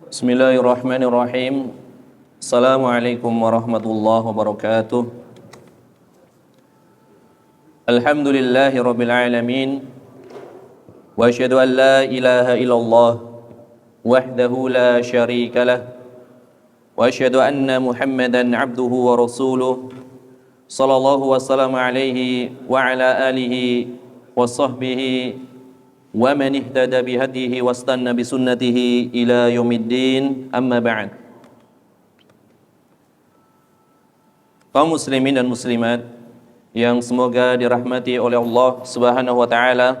Bismillahirrahmanirrahim. Assalamualaikum warahmatullahi wabarakatuh. Alhamdulillahi rabbil alamin. Wa asyhadu an la ilaha illallah wahdahu la syarika lah. Wa asyhadu anna Muhammadan abduhu wa rasuluh. Sallallahu wasallam alaihi wa ala alihi wa sahbihi wa man ihtada bihadihi wastanna bisunnatihi ila yaumiddin, amma ba'd. Kaum muslimin dan muslimat yang semoga dirahmati oleh Allah Subhanahu wa taala,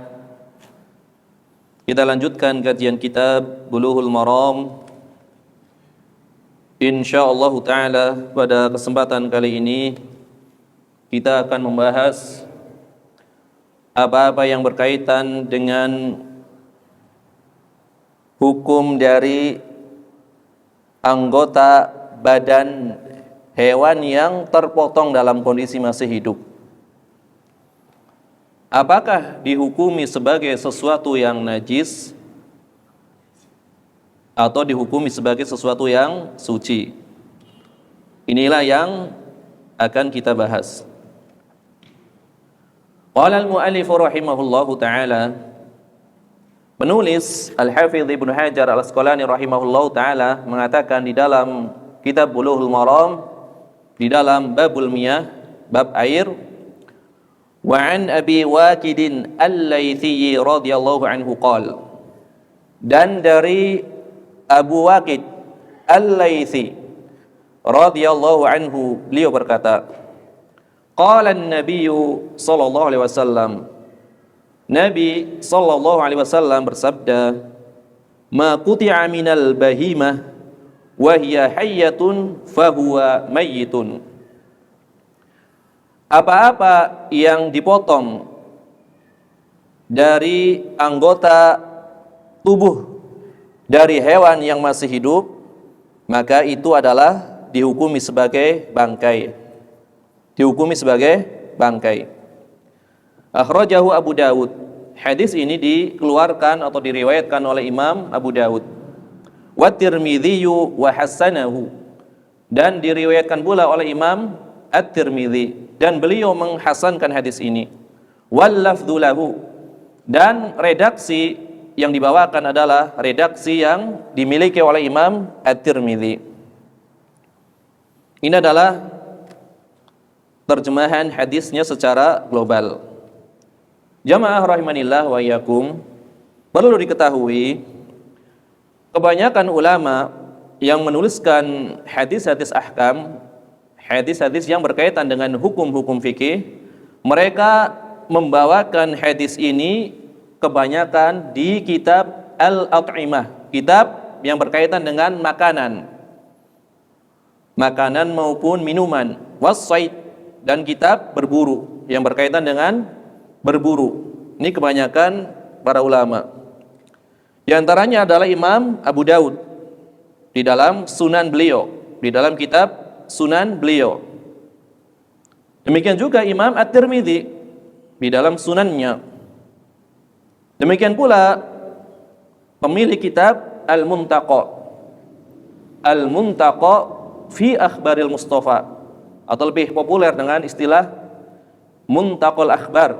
kita lanjutkan kajian kitab Bulughul Maram. Insyaallah taala pada kesempatan kali ini kita akan membahas apa-apa yang berkaitan dengan hukum dari anggota badan hewan yang terpotong dalam kondisi masih hidup. Apakah dihukumi sebagai sesuatu yang najis atau dihukumi sebagai sesuatu yang suci? Inilah yang akan kita bahas. Qala al-mu'allif rahimahullahu ta'ala, penulis Al-Hafidz Ibnu Hajar Al-Asqalani rahimahullahu ta'ala mengatakan di dalam kitab Bulughul Maram, di dalam babul miyah, bab air, wa an Abi Waqid Al-Laitsi radhiyallahu anhu qala, dan dari Abu Waqid Al-Laitsi radhiyallahu anhu, beliau berkata, qala an-nabiy sallallahu alaihi wasallam, Nabi sallallahu alaihi wasallam bersabda, ma quti'a minal bahimah wa hiya hayyatun fahuwa mayyitun. Apa-apa yang dipotong dari anggota tubuh dari hewan yang masih hidup, maka itu adalah dihukumi sebagai bangkai. Dihukumi sebagai bangkai. Akhrajahu Abu Dawud. Hadis ini dikeluarkan atau diriwayatkan oleh Imam Abu Dawud. Wa Tirmidzi wa hasanahu. Dan diriwayatkan pula oleh Imam At-Tirmidzi, dan beliau menghasankan hadis ini. Wal lafdzu lahu. Dan redaksi yang dibawakan adalah redaksi yang dimiliki oleh Imam At-Tirmidzi. Ini adalah terjemahan hadisnya secara global. Jamaah rahimanillah wa iyyakum, perlu diketahui kebanyakan ulama yang menuliskan hadis-hadis ahkam, hadis-hadis yang berkaitan dengan hukum-hukum fikih, mereka membawakan hadis ini kebanyakan di kitab Al-At'imah, kitab yang berkaitan dengan makanan maupun minuman, was-sayd, dan kitab berburu yang berkaitan dengan berburu. Ini kebanyakan para ulama. Di antaranya adalah Imam Abu Dawud di dalam Sunan beliau, di dalam kitab Sunan beliau. Demikian juga Imam At-Tirmidzi di dalam Sunannya. Demikian pula pemilik kitab Al-Muntaqa, Al-Muntaqa fi Akhbaril Mustafa, atau lebih populer dengan istilah Muntaqal Akhbar,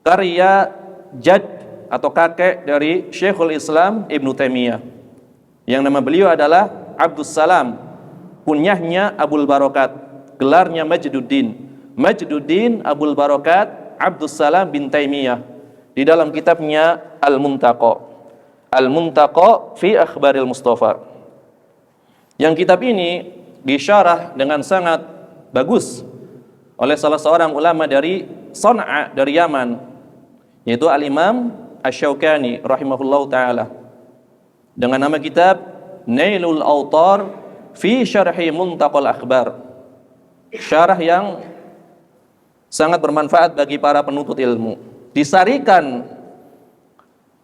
karya jad atau kakek dari Syekhul Islam Ibnu Taimiyah, yang nama beliau adalah Abdus Salam, kunyahnya Abul Barakat, gelarnya Majduddin Abul Barakat Abdus Salam bin Taimiyah, di dalam kitabnya Al-Muntaqa, Al-Muntaqa fi Akhbaril Mustafa. Yang kitab ini disyarah dengan sangat bagus oleh salah seorang ulama dari Sana'a, dari Yaman, yaitu Al-Imam Asy-Syaukani rahimahullahu taala, dengan nama kitab Nailul Awtar fi Syarhi Muntaqal Akhbar, syarah yang sangat bermanfaat bagi para penuntut ilmu. Disarikan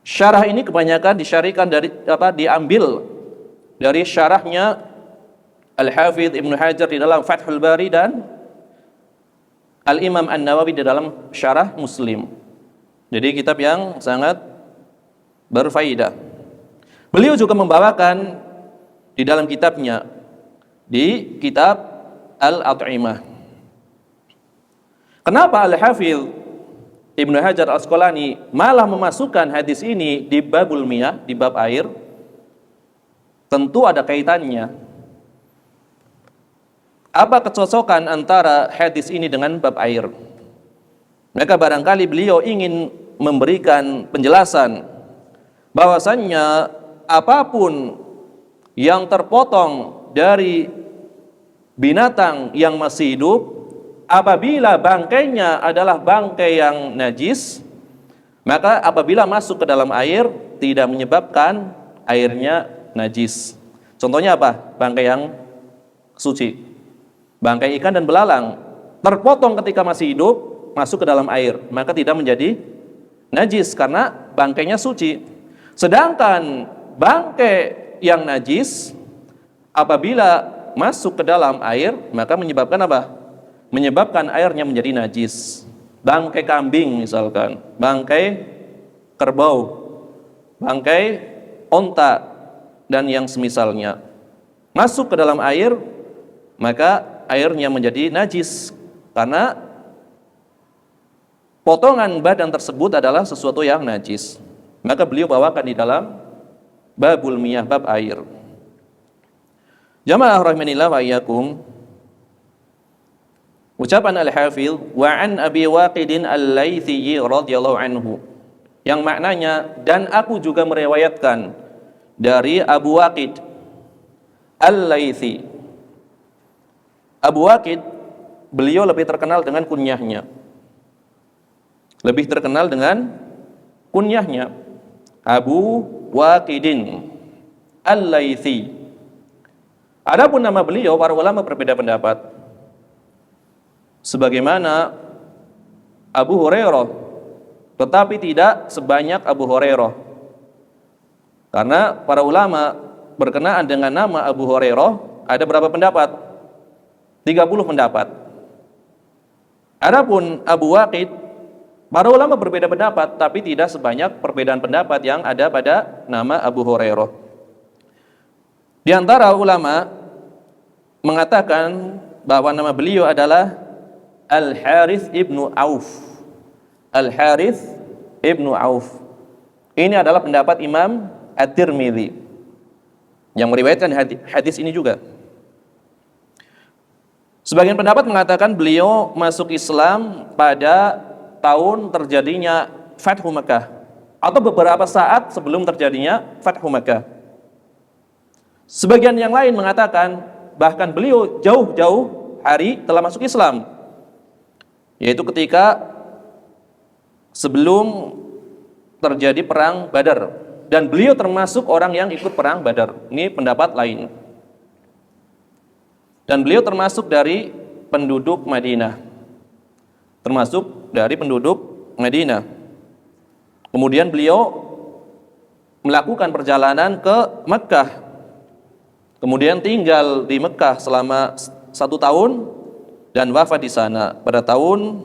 syarah ini kebanyakan disyarikan dari diambil dari syarahnya Al-Hafidz Ibnu Hajar di dalam Fathul Bari dan Al-Imam An-Nawawi di dalam Syarah Muslim. Jadi kitab yang sangat berfaedah. Beliau juga membawakan di dalam kitabnya, di kitab Al-At'imah. Kenapa Al-Hafidh Ibnu Hajar Al-Asqalani malah memasukkan hadis ini di babul miyah, di bab air? Tentu ada kaitannya. Apa kecocokan antara hadis ini dengan bab air? Maka barangkali beliau ingin memberikan penjelasan bahwasannya apapun yang terpotong dari binatang yang masih hidup, apabila bangkainya adalah bangkai yang najis, maka apabila masuk ke dalam air tidak menyebabkan airnya najis. Contohnya apa? Bangkai yang suci. Bangkai ikan dan belalang terpotong ketika masih hidup, masuk ke dalam air, maka tidak menjadi najis karena bangkainya suci. Sedangkan bangkai yang najis apabila masuk ke dalam air, maka menyebabkan apa? Menyebabkan airnya menjadi najis. Bangkai kambing misalkan, bangkai kerbau, bangkai onta dan yang semisalnya masuk ke dalam air, maka airnya menjadi najis karena potongan badan tersebut adalah sesuatu yang najis. Maka beliau bawakan di dalam babul miyah, bab air. Jamaah rahimanillah wa iyyakum. Ucapan Al-Hafidh wa an Abi Waqidin Al-Laitsi radhiyallahu anhu, yang maknanya dan aku juga meriwayatkan dari Abu Waqid Al-Laitsi. Abu Waqid beliau lebih terkenal dengan kunyahnya. Lebih terkenal dengan kunyahnya, Abu Waqidin Al-Laitsi. Adapun nama beliau para ulama berbeda pendapat. Sebagaimana Abu Hurairah, tetapi tidak sebanyak Abu Hurairah. Karena para ulama berkenaan dengan nama Abu Hurairah ada berapa pendapat? 30 pendapat. Adapun Abu Waqid, para ulama berbeda pendapat, tapi tidak sebanyak perbedaan pendapat yang ada pada nama Abu Hurairah. Di antara ulama mengatakan bahwa nama beliau adalah Al-Harits ibnu Auf. Al-Harits ibnu Auf. Ini adalah pendapat Imam At-Tirmidzi yang meriwayatkan hadis ini juga. Sebagian pendapat mengatakan beliau masuk Islam pada tahun terjadinya Fathu Makkah atau beberapa saat sebelum terjadinya Fathu Makkah. Sebagian yang lain mengatakan bahkan beliau jauh-jauh hari telah masuk Islam, yaitu ketika sebelum terjadi perang Badar, dan beliau termasuk orang yang ikut perang Badar. Ini pendapat lain. Dan beliau termasuk dari penduduk Madinah. Termasuk dari penduduk Madinah. Kemudian beliau melakukan perjalanan ke Mekkah. Kemudian tinggal di Mekkah selama 1 tahun dan wafat di sana pada tahun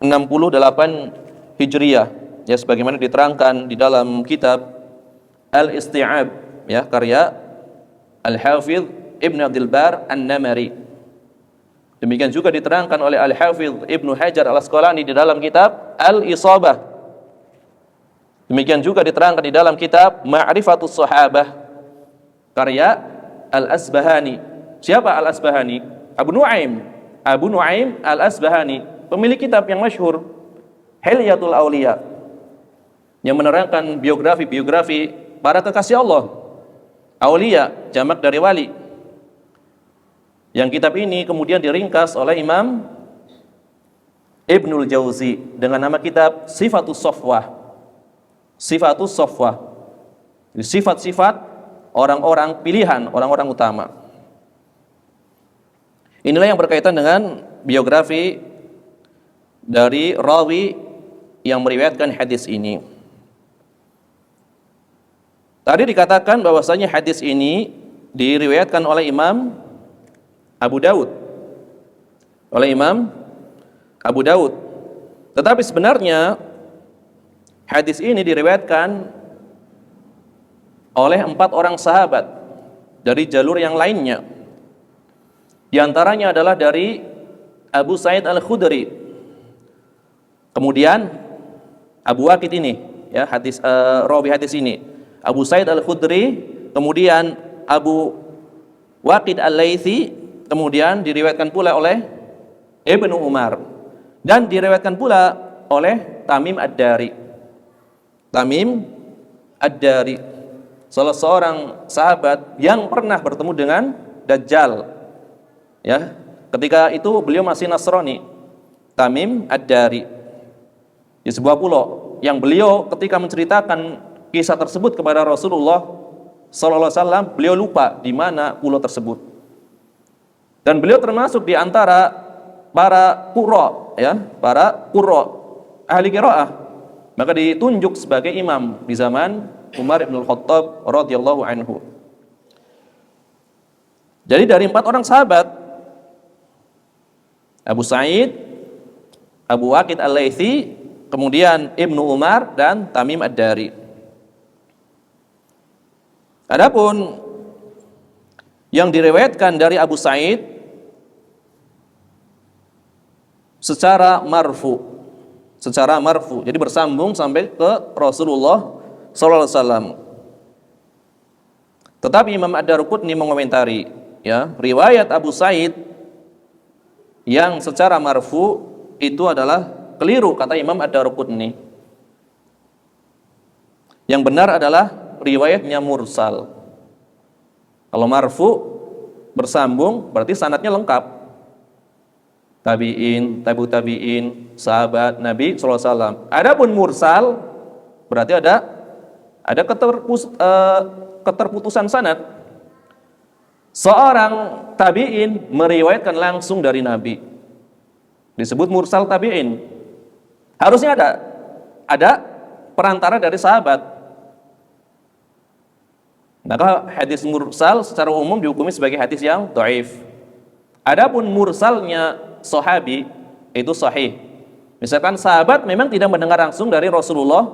68 Hijriah, ya, sebagaimana diterangkan di dalam kitab Al-Isti'ab, ya, karya Al-Hafidh Ibn Abdul Bar An-Namari. Demikian juga diterangkan oleh Al-Hafidh Ibnu Hajar Al-Asqalani di dalam kitab Al-Isabah. Demikian juga diterangkan di dalam kitab Ma'rifatus Sahabah karya Al-Asbahani. Siapa Al-Asbahani? Abu Nu'aim. Abu Nu'aim Al-Asbahani, pemilik kitab yang masyhur Hilyatul Auliya, yang menerangkan biografi para kekasih Allah. Aulia, jamak dari wali. Yang kitab ini kemudian diringkas oleh Imam Ibnul Jauzi dengan nama kitab Sifatus Safwah. Sifatus Safwah. Sifat-sifat orang-orang pilihan, orang-orang utama. Inilah yang berkaitan dengan biografi dari rawi yang meriwayatkan hadis ini. Tadi dikatakan bahwasanya hadis ini diriwayatkan oleh Imam Abu Daud. Oleh Imam Abu Daud. Tetapi sebenarnya hadis ini diriwayatkan oleh 4 orang sahabat dari jalur yang lainnya. Di antaranya adalah dari Abu Sa'id Al-Khudri. Kemudian Abu Waqid ini, ya, rawi hadis ini, Abu Sa'id Al-Khudri, kemudian Abu Waqid Al-Laitsi, kemudian diriwayatkan pula oleh Ibnu Umar, dan diriwayatkan pula oleh Tamim Ad-Dari. Tamim Ad-Dari, salah seorang sahabat yang pernah bertemu dengan Dajjal, ya, ketika itu beliau masih Nasrani. Tamim Ad-Dari di sebuah pulau, yang beliau ketika menceritakan kisah tersebut kepada Rasulullah sallallahu alaihi wasallam, beliau lupa di mana pulau tersebut. Dan beliau termasuk di antara para qurra, ya, para qurra ahli qiraah, maka ditunjuk sebagai imam di zaman Umar bin Al-Khattab radhiyallahu anhu. Jadi dari 4 orang sahabat, Abu Sa'id, Abu Waqid Al-Laitsi, kemudian Ibnu Umar, dan Tamim Ad-Dari. Adapun yang diriwayatkan dari Abu Sa'id secara marfu, jadi bersambung sampai ke Rasulullah sallallahu alaihi wasallam. Tetapi Imam Ad-Darqutni mengomentari, ya, riwayat Abu Sa'id yang secara marfu itu adalah keliru, kata Imam Ad-Darqutni. Yang benar adalah riwayatnya mursal. Kalau marfu bersambung berarti sanadnya lengkap. Tabi'in, tabi'ut tabi'in, sahabat Nabi sallallahu alaihi wasallam. Adapun mursal berarti ada keterputusan sanad. Seorang tabi'in meriwayatkan langsung dari Nabi, disebut mursal tabi'in. Harusnya ada perantara dari sahabat. Maka hadis mursal secara umum dihukumi sebagai hadis yang dhaif. Adapun mursalnya sahabi itu sahih. Misalkan sahabat memang tidak mendengar langsung dari Rasulullah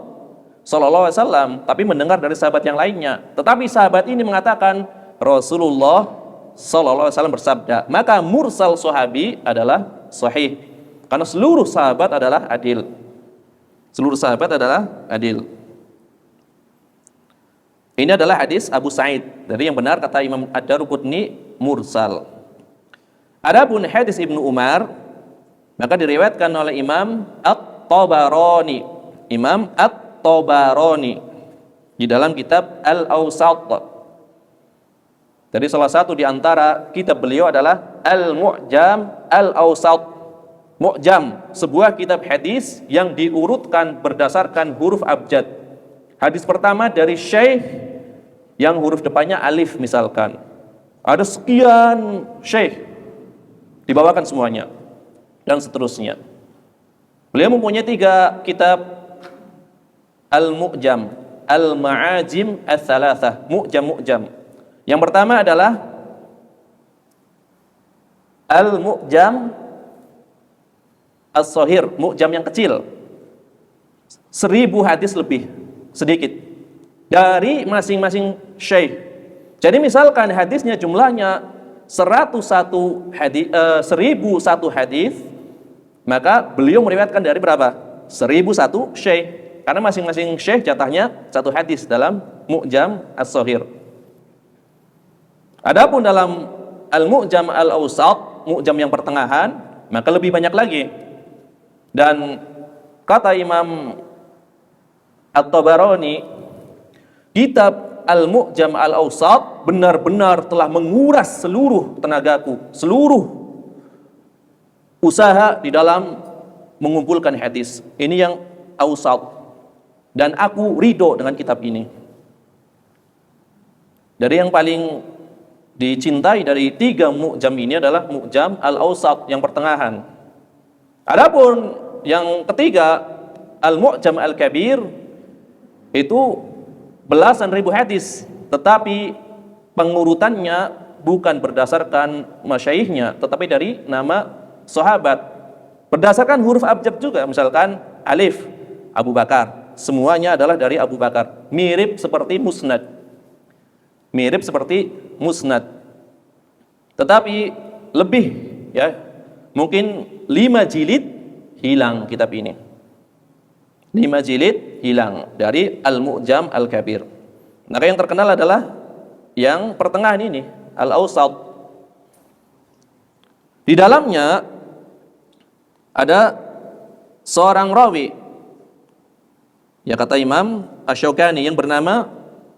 sallallahu alaihi wasallam, tapi mendengar dari sahabat yang lainnya. Tetapi sahabat ini mengatakan Rasulullah sallallahu alaihi wasallam bersabda, maka mursal sahabi adalah sahih. Karena seluruh sahabat adalah adil. Seluruh sahabat adalah adil. Ini adalah hadis Abu Sa'id. Dari yang benar kata Imam Ad-Darqutni mursal. Adapun hadis Ibnu Umar, maka diriwayatkan oleh Imam At-Tabarani. Imam At-Tabarani di dalam kitab Al-Awsat. Jadi salah satu di antara kitab beliau adalah Al-Mu'jam Al-Awsat. Mu'jam, sebuah kitab hadis yang diurutkan berdasarkan huruf abjad. Hadis pertama dari syekh yang huruf depannya alif misalkan. Ada sekian syekh, dibawakan semuanya, dan seterusnya. Beliau mempunyai 3 kitab Al-Mu'jam, Al-Ma'ajim Ats-Tsalatsah, Mu'jam. Yang pertama adalah Al-Mu'jam As-Shaghir, mu'jam yang kecil, 1000 hadis lebih sedikit dari masing-masing syekh. Jadi misalkan hadisnya jumlahnya 1001 hadis, maka beliau meriwayatkan dari berapa? 1001 syekh, karena masing-masing syekh jatahnya 1 hadis dalam Mu'jam As-Shaghir. Adapun dalam Al-Mu'jam Al-Awsat, mu'jam yang pertengahan, maka lebih banyak lagi. Dan kata Imam At-Tabarani, kitab Al-Mu'jam Al-Awsat benar-benar telah menguras seluruh tenagaku, seluruh usaha di dalam mengumpulkan hadis. Ini yang Awsat, dan aku ridho dengan kitab ini. Dari yang paling dicintai dari 3 mu'jam ini adalah Mu'jam Al-Awsat yang pertengahan. Adapun yang ketiga, Al-Mu'jam Al-Kabir, itu belasan ribu hadis, tetapi pengurutannya bukan berdasarkan masyaikhnya, tetapi dari nama sahabat. Berdasarkan huruf abjad juga, misalkan alif Abu Bakar, semuanya adalah dari Abu Bakar. Mirip seperti musnad. mirip seperti musnad. Tetapi lebih, ya, mungkin 5 jilid hilang kitab ini. 5 jilid hilang dari Al-Mu'jam Al-Kabir. Maka yang terkenal adalah yang pertengahan ini, Al-Awsat. Di dalamnya ada seorang rawi, ya kata Imam Asy-Syaukani, yang bernama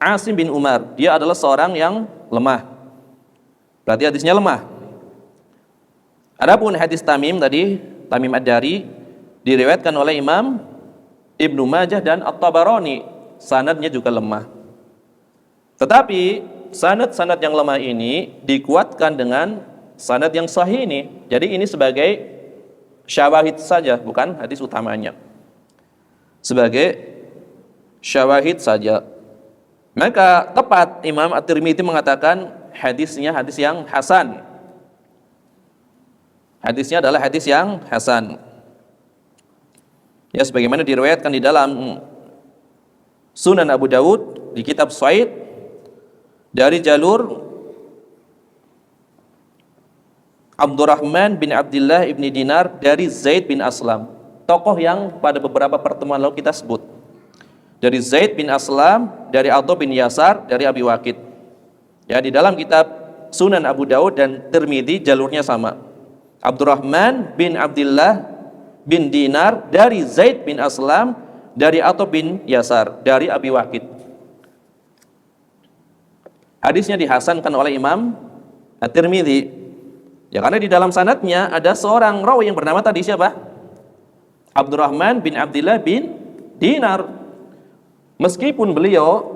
Asim bin Umar. Dia adalah seorang yang lemah. Berarti hadisnya lemah. Adapun hadis Tamim tadi, Tamim Ad-Dari, diriwayatkan oleh Imam Ibnu Majah dan At-Tabarani. Sanadnya juga lemah. Tetapi sanad-sanad yang lemah ini dikuatkan dengan sanad yang sahih ini. Jadi ini sebagai syawahid saja, bukan hadis utamanya. Sebagai syawahid saja. Maka tepat Imam At-Tirmidzi mengatakan hadisnya hadis yang hasan. Hadisnya adalah hadis yang hasan. Ya, sebagaimana diriwayatkan di dalam Sunan Abu Dawud di kitab Shaid dari jalur Abdurrahman bin Abdullah ibni Dinar dari Zaid bin Aslam, tokoh yang pada beberapa pertemuan lalu kita sebut. Dari Zaid bin Aslam, dari Atha bin Yasar, dari Abi Waqid. Ya, di dalam kitab Sunan Abu Dawud dan Tirmidzi jalurnya sama. Abdurrahman bin Abdullah bin Dinar dari Zaid bin Aslam, dari Atha bin Yasar, dari Abi Waqid. Hadisnya dihasankan oleh Imam At-Tirmidzi. Ya, karena di dalam sanadnya ada seorang rawi yang bernama tadi siapa? Abdurrahman bin Abdullah bin Dinar. Meskipun beliau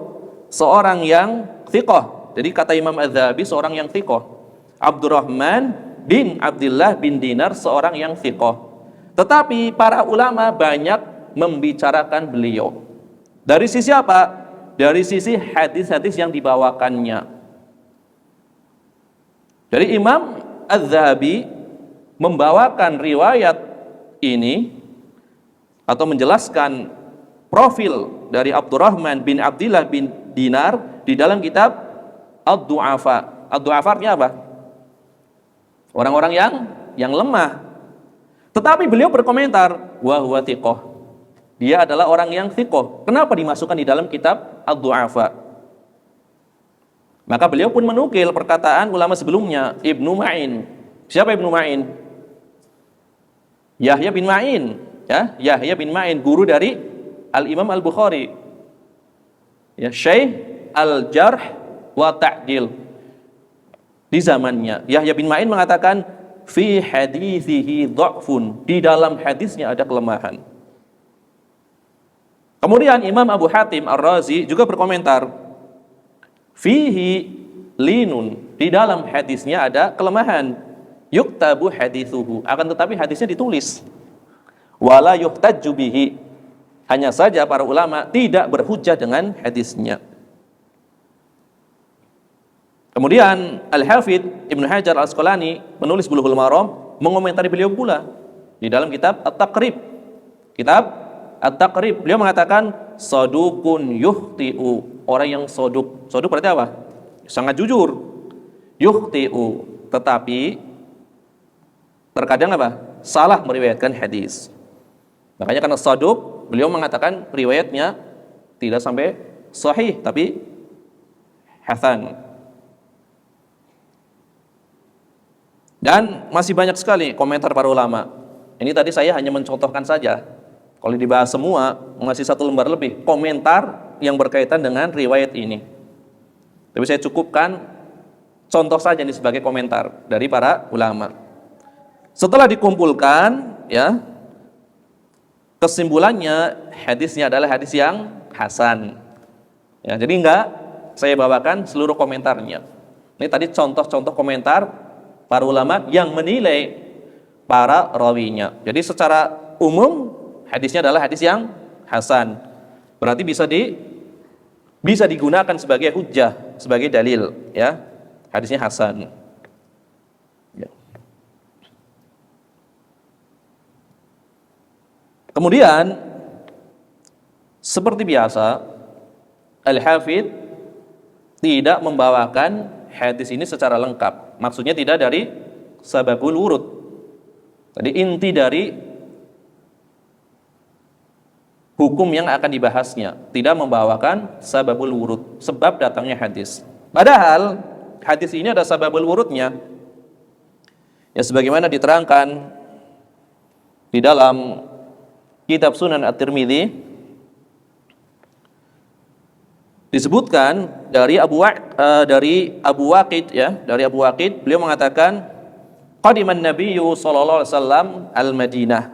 seorang yang thiqah, jadi kata Imam Az-Zahabi seorang yang thiqah. Abdurrahman bin Abdullah bin Dinar seorang yang thiqah. Tetapi para ulama banyak membicarakan beliau. Dari sisi apa? Dari sisi hadis-hadis yang dibawakannya. Jadi Imam Az-Zahabi membawakan riwayat ini atau menjelaskan profil dari Abdurrahman bin Abdullah bin Dinar di dalam kitab Ad-Du'afa. Ad-Du'afa artinya apa? Orang-orang yang lemah. Tetapi beliau berkomentar, wa huwa thiqah. Dia adalah orang yang thiqah. Kenapa dimasukkan di dalam kitab Ad-Du'afa? Maka beliau pun menukil perkataan ulama sebelumnya, Ibnu Ma'in. Siapa Ibnu Ma'in? Yahya bin Ma'in, ya, Yahya bin Ma'in, guru dari Al-Imam Al-Bukhari. Ya, Syekh Al-Jarh wa Ta'dil. Di zamannya Yahya bin Ma'in mengatakan fi hadithihi dha'fun, di dalam hadisnya ada kelemahan. Kemudian Imam Abu Hatim Ar-Razi juga berkomentar fihi linun, di dalam hadisnya ada kelemahan. Yuktabu hadithuhu, akan tetapi hadisnya ditulis. Wala yuhtajju bihi, hanya saja para ulama tidak berhujjah dengan hadisnya. Kemudian Al-Hafidh Ibnu Hajar Al-Asqalani menulis Bulughul Maram, mengomentari beliau pula di dalam kitab At-Taqrib. Kitab At-Taqrib, beliau mengatakan sadukun yuhti'u, orang yang soduk. Soduk berarti apa? Sangat jujur. Yuhti'u, tetapi terkadang apa? Salah meriwayatkan hadis. Makanya karena saduk, beliau mengatakan riwayatnya tidak sampai sahih, tapi hasan. Dan masih banyak sekali komentar para ulama. Ini tadi saya hanya mencontohkan saja. Kalau dibahas semua, masih 1 lembar lebih komentar yang berkaitan dengan riwayat ini. Tapi saya cukupkan contoh saja ini sebagai komentar dari para ulama. Setelah dikumpulkan, ya, kesimpulannya hadisnya adalah hadis yang hasan. Ya, jadi enggak saya bawakan seluruh komentarnya. Ini tadi contoh-contoh komentar para ulama yang menilai para rawinya. Jadi secara umum hadisnya adalah hadis yang hasan. Berarti bisa digunakan sebagai hujjah, sebagai dalil, ya. Hadisnya hasan. Ya. Kemudian seperti biasa Al-Hafidh tidak membawakan hadis ini secara lengkap. Maksudnya tidak dari sababul wurud. Jadi inti dari hukum yang akan dibahasnya tidak membawakan sababul wurud, sebab datangnya hadis. Padahal hadis ini ada sababul wurudnya. Ya sebagaimana diterangkan di dalam kitab Sunan At-Tirmidzi, disebutkan dari Abu Waqid, ya, dari Abu Waqid, beliau mengatakan qadiman nabiyyu sallallahu alaihi wasallam al-Madinah.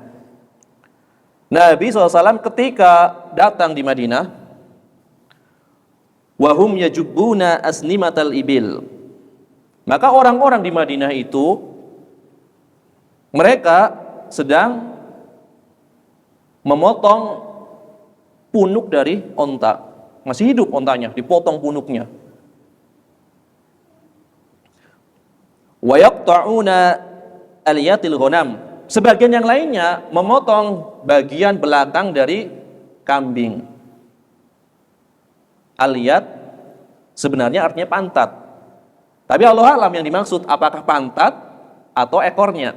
Nabi SAW ketika datang di Madinah, wahum yajubbuna asnimatal ibil. Maka orang-orang di Madinah itu mereka sedang memotong punuk dari onta. Masih hidup ontanya, dipotong punuknya. Wa yaqta'una aliyatil ghanam. Sebagian yang lainnya memotong bagian belakang dari kambing. Aliyat sebenarnya artinya pantat. Tapi Allah alam yang dimaksud apakah pantat atau ekornya.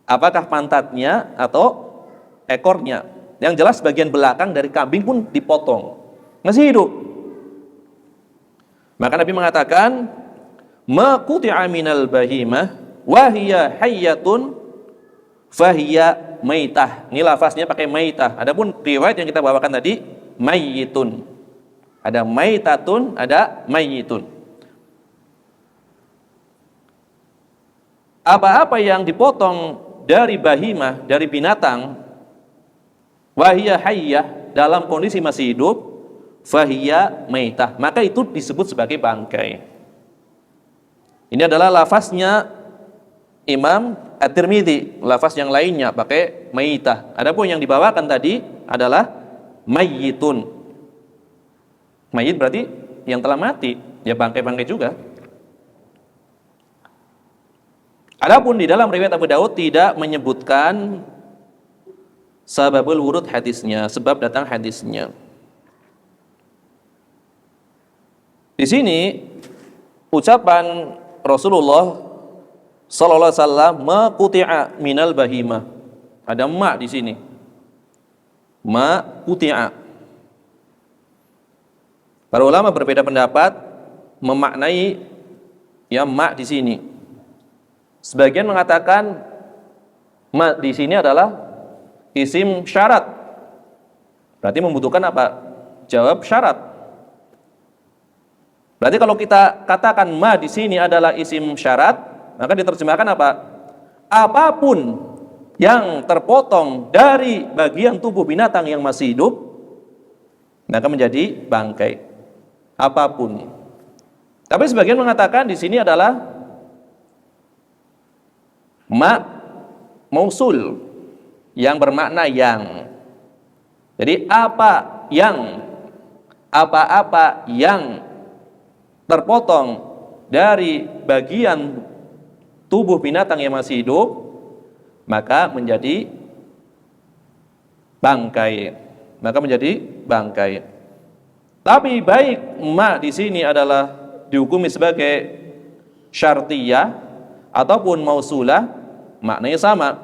Apakah pantatnya atau ekornya. Yang jelas bagian belakang dari kambing pun dipotong. Masih hidup. Maka Nabi mengatakan, ma quti'a minal bahimah wa hiya hayyatun fahiya maitah. Ini lafaznya pakai maitah. Adapun riwayat yang kita bawakan tadi mayyitun. Ada maitatun, ada mayyitun. Apa-apa yang dipotong dari bahimah, dari binatang, wahiya hayyah, dalam kondisi masih hidup, fahiya maitah, maka itu disebut sebagai bangkai. Ini adalah lafaznya Imam At-Tirmidzi. Lafaz yang lainnya pakai maitah. Adapun yang dibawakan tadi adalah mayyitun. Mayyit berarti yang telah mati, ya bangkai-bangkai juga. Adapun di dalam riwayat Abu Daud tidak menyebutkan sababul wurud hadisnya, sebab datang hadisnya. Di sini ucapan Rasulullah sallallahu alaihi wasallam maquti'a minal bahimah. Ada ma di sini. Ma quti'a. Para ulama berbeda pendapat memaknai ya ma di sini. Sebagian mengatakan ma di sini adalah isim syarat. Berarti membutuhkan apa? Jawab syarat. Berarti kalau kita katakan ma di sini adalah isim syarat, maka diterjemahkan apa? Apapun yang terpotong dari bagian tubuh binatang yang masih hidup, maka menjadi bangkai. Apapun. Tapi sebagian mengatakan di sini adalah ma mausul yang bermakna yang. Jadi apa-apa yang terpotong dari bagian tubuh binatang yang masih hidup, maka menjadi bangkai. Maka menjadi bangkai. Tapi baik ma di sini adalah dihukumi sebagai syartiyah ataupun mausulah, maknanya sama.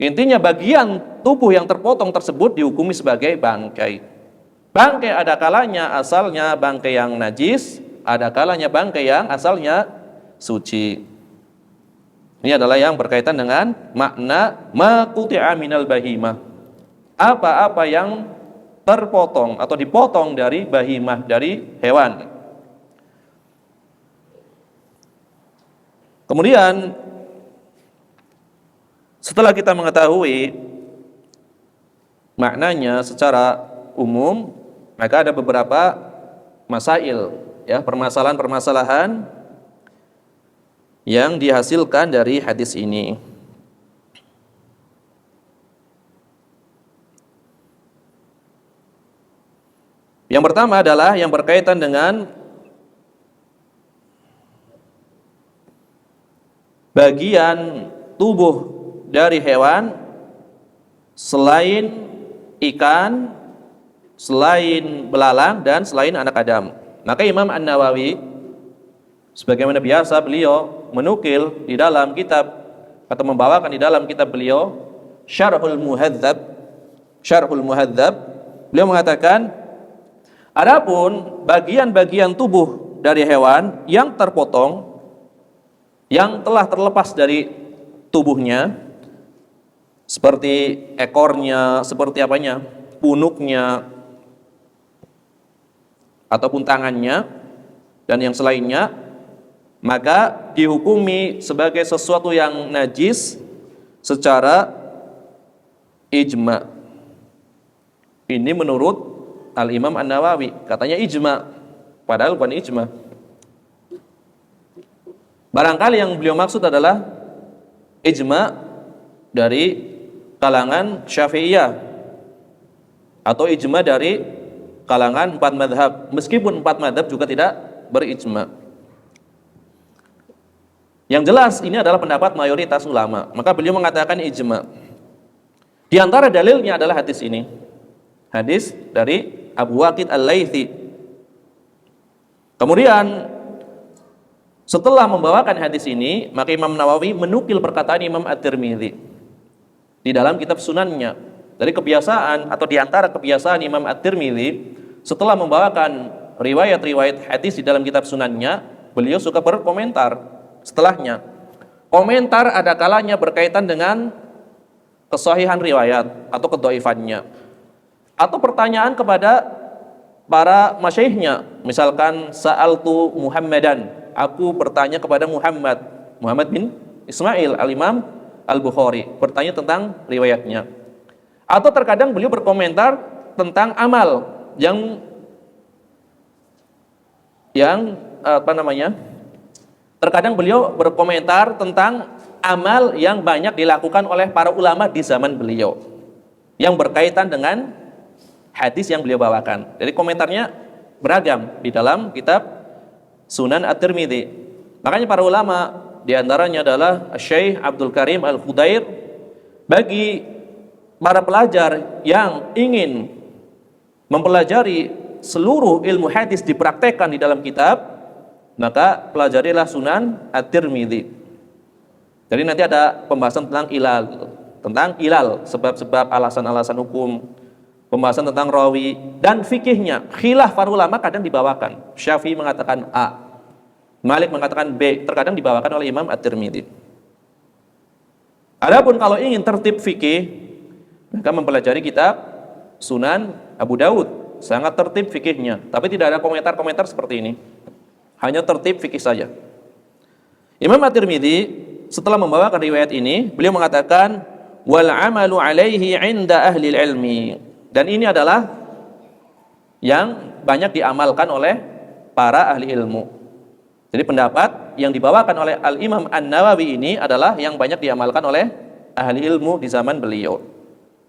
Intinya bagian tubuh yang terpotong tersebut dihukumi sebagai bangkai. Bangkai ada kalanya asalnya bangkai yang najis, ada kalanya bangkai yang asalnya suci. Ini adalah yang berkaitan dengan makna maquti'a minal bahimah. Apa-apa yang terpotong atau dipotong dari bahimah, dari hewan. Kemudian setelah kita mengetahui maknanya secara umum, maka ada beberapa masail, ya, permasalahan-permasalahan yang dihasilkan dari hadis ini. Yang pertama adalah yang berkaitan dengan bagian tubuh dari hewan selain ikan, selain belalang, dan selain anak Adam. Maka Imam An-Nawawi sebagaimana biasa beliau menukil di dalam kitab atau membawakan di dalam kitab beliau Syarhul Muhadzab, beliau mengatakan, adapun bagian-bagian tubuh dari hewan yang terpotong, yang telah terlepas dari tubuhnya, seperti ekornya, seperti apanya, punuknya, ataupun tangannya, dan yang selainnya, maka dihukumi sebagai sesuatu yang najis secara ijma. Ini menurut Al-Imam An-Nawawi, katanya ijma, padahal bukan ijma. Barangkali yang beliau maksud adalah ijma dari kalangan Syafi'iyah atau ijma dari kalangan 4 madhab, meskipun 4 madhab juga tidak berijma. Yang jelas ini adalah pendapat mayoritas ulama, maka beliau mengatakan ijma. Di antara dalilnya adalah hadis ini, hadis dari Abu Waqid Al-Laythi. Kemudian setelah membawakan hadis ini, maka Imam Nawawi menukil perkataan Imam At-Tirmidzi di dalam kitab sunannya. Dari kebiasaan atau di antara kebiasaan Imam At-Tirmidzi, setelah membawakan riwayat-riwayat hadis di dalam kitab sunannya, beliau suka berkomentar setelahnya. Komentar ada kalanya berkaitan dengan kesahihan riwayat atau kedhaifannya, atau pertanyaan kepada para masyayikhnya. Misalkan sa'altu Muhammadan, aku bertanya kepada Muhammad bin Ismail Al-Imam Al-Bukhari, bertanya tentang riwayatnya. Atau terkadang beliau berkomentar tentang amal yang terkadang beliau berkomentar tentang amal yang banyak dilakukan oleh para ulama di zaman beliau yang berkaitan dengan hadis yang beliau bawakan. Jadi komentarnya beragam di dalam kitab Sunan At-Tirmidzi. Makanya para ulama di antaranya adalah Syekh Abdul Karim Al-Khudair. Bagi para pelajar yang ingin mempelajari seluruh ilmu hadis dipraktekkan di dalam kitab, maka pelajarilah Sunan At-Tirmidzi. Jadi nanti ada pembahasan tentang ilal, sebab-sebab, alasan-alasan hukum, pembahasan tentang rawi dan fikihnya. Khilaf para ulama kadang dibawakan. Syafi'i mengatakan A, Malik mengatakan B, terkadang dibawakan oleh Imam At-Tirmidzi. Adapun kalau ingin tertib fikih, maka mempelajari kitab Sunan Abu Daud, sangat tertib fikihnya, tapi tidak ada komentar-komentar seperti ini. Hanya tertib fikih saja. Imam At-Tirmidzi setelah membawakan riwayat ini, beliau mengatakan wal amalu alaihi 'inda ahli ilmi. Dan ini adalah yang banyak diamalkan oleh para ahli ilmu. Jadi pendapat yang dibawakan oleh Al-Imam An-Nawawi ini adalah yang banyak diamalkan oleh ahli ilmu di zaman beliau.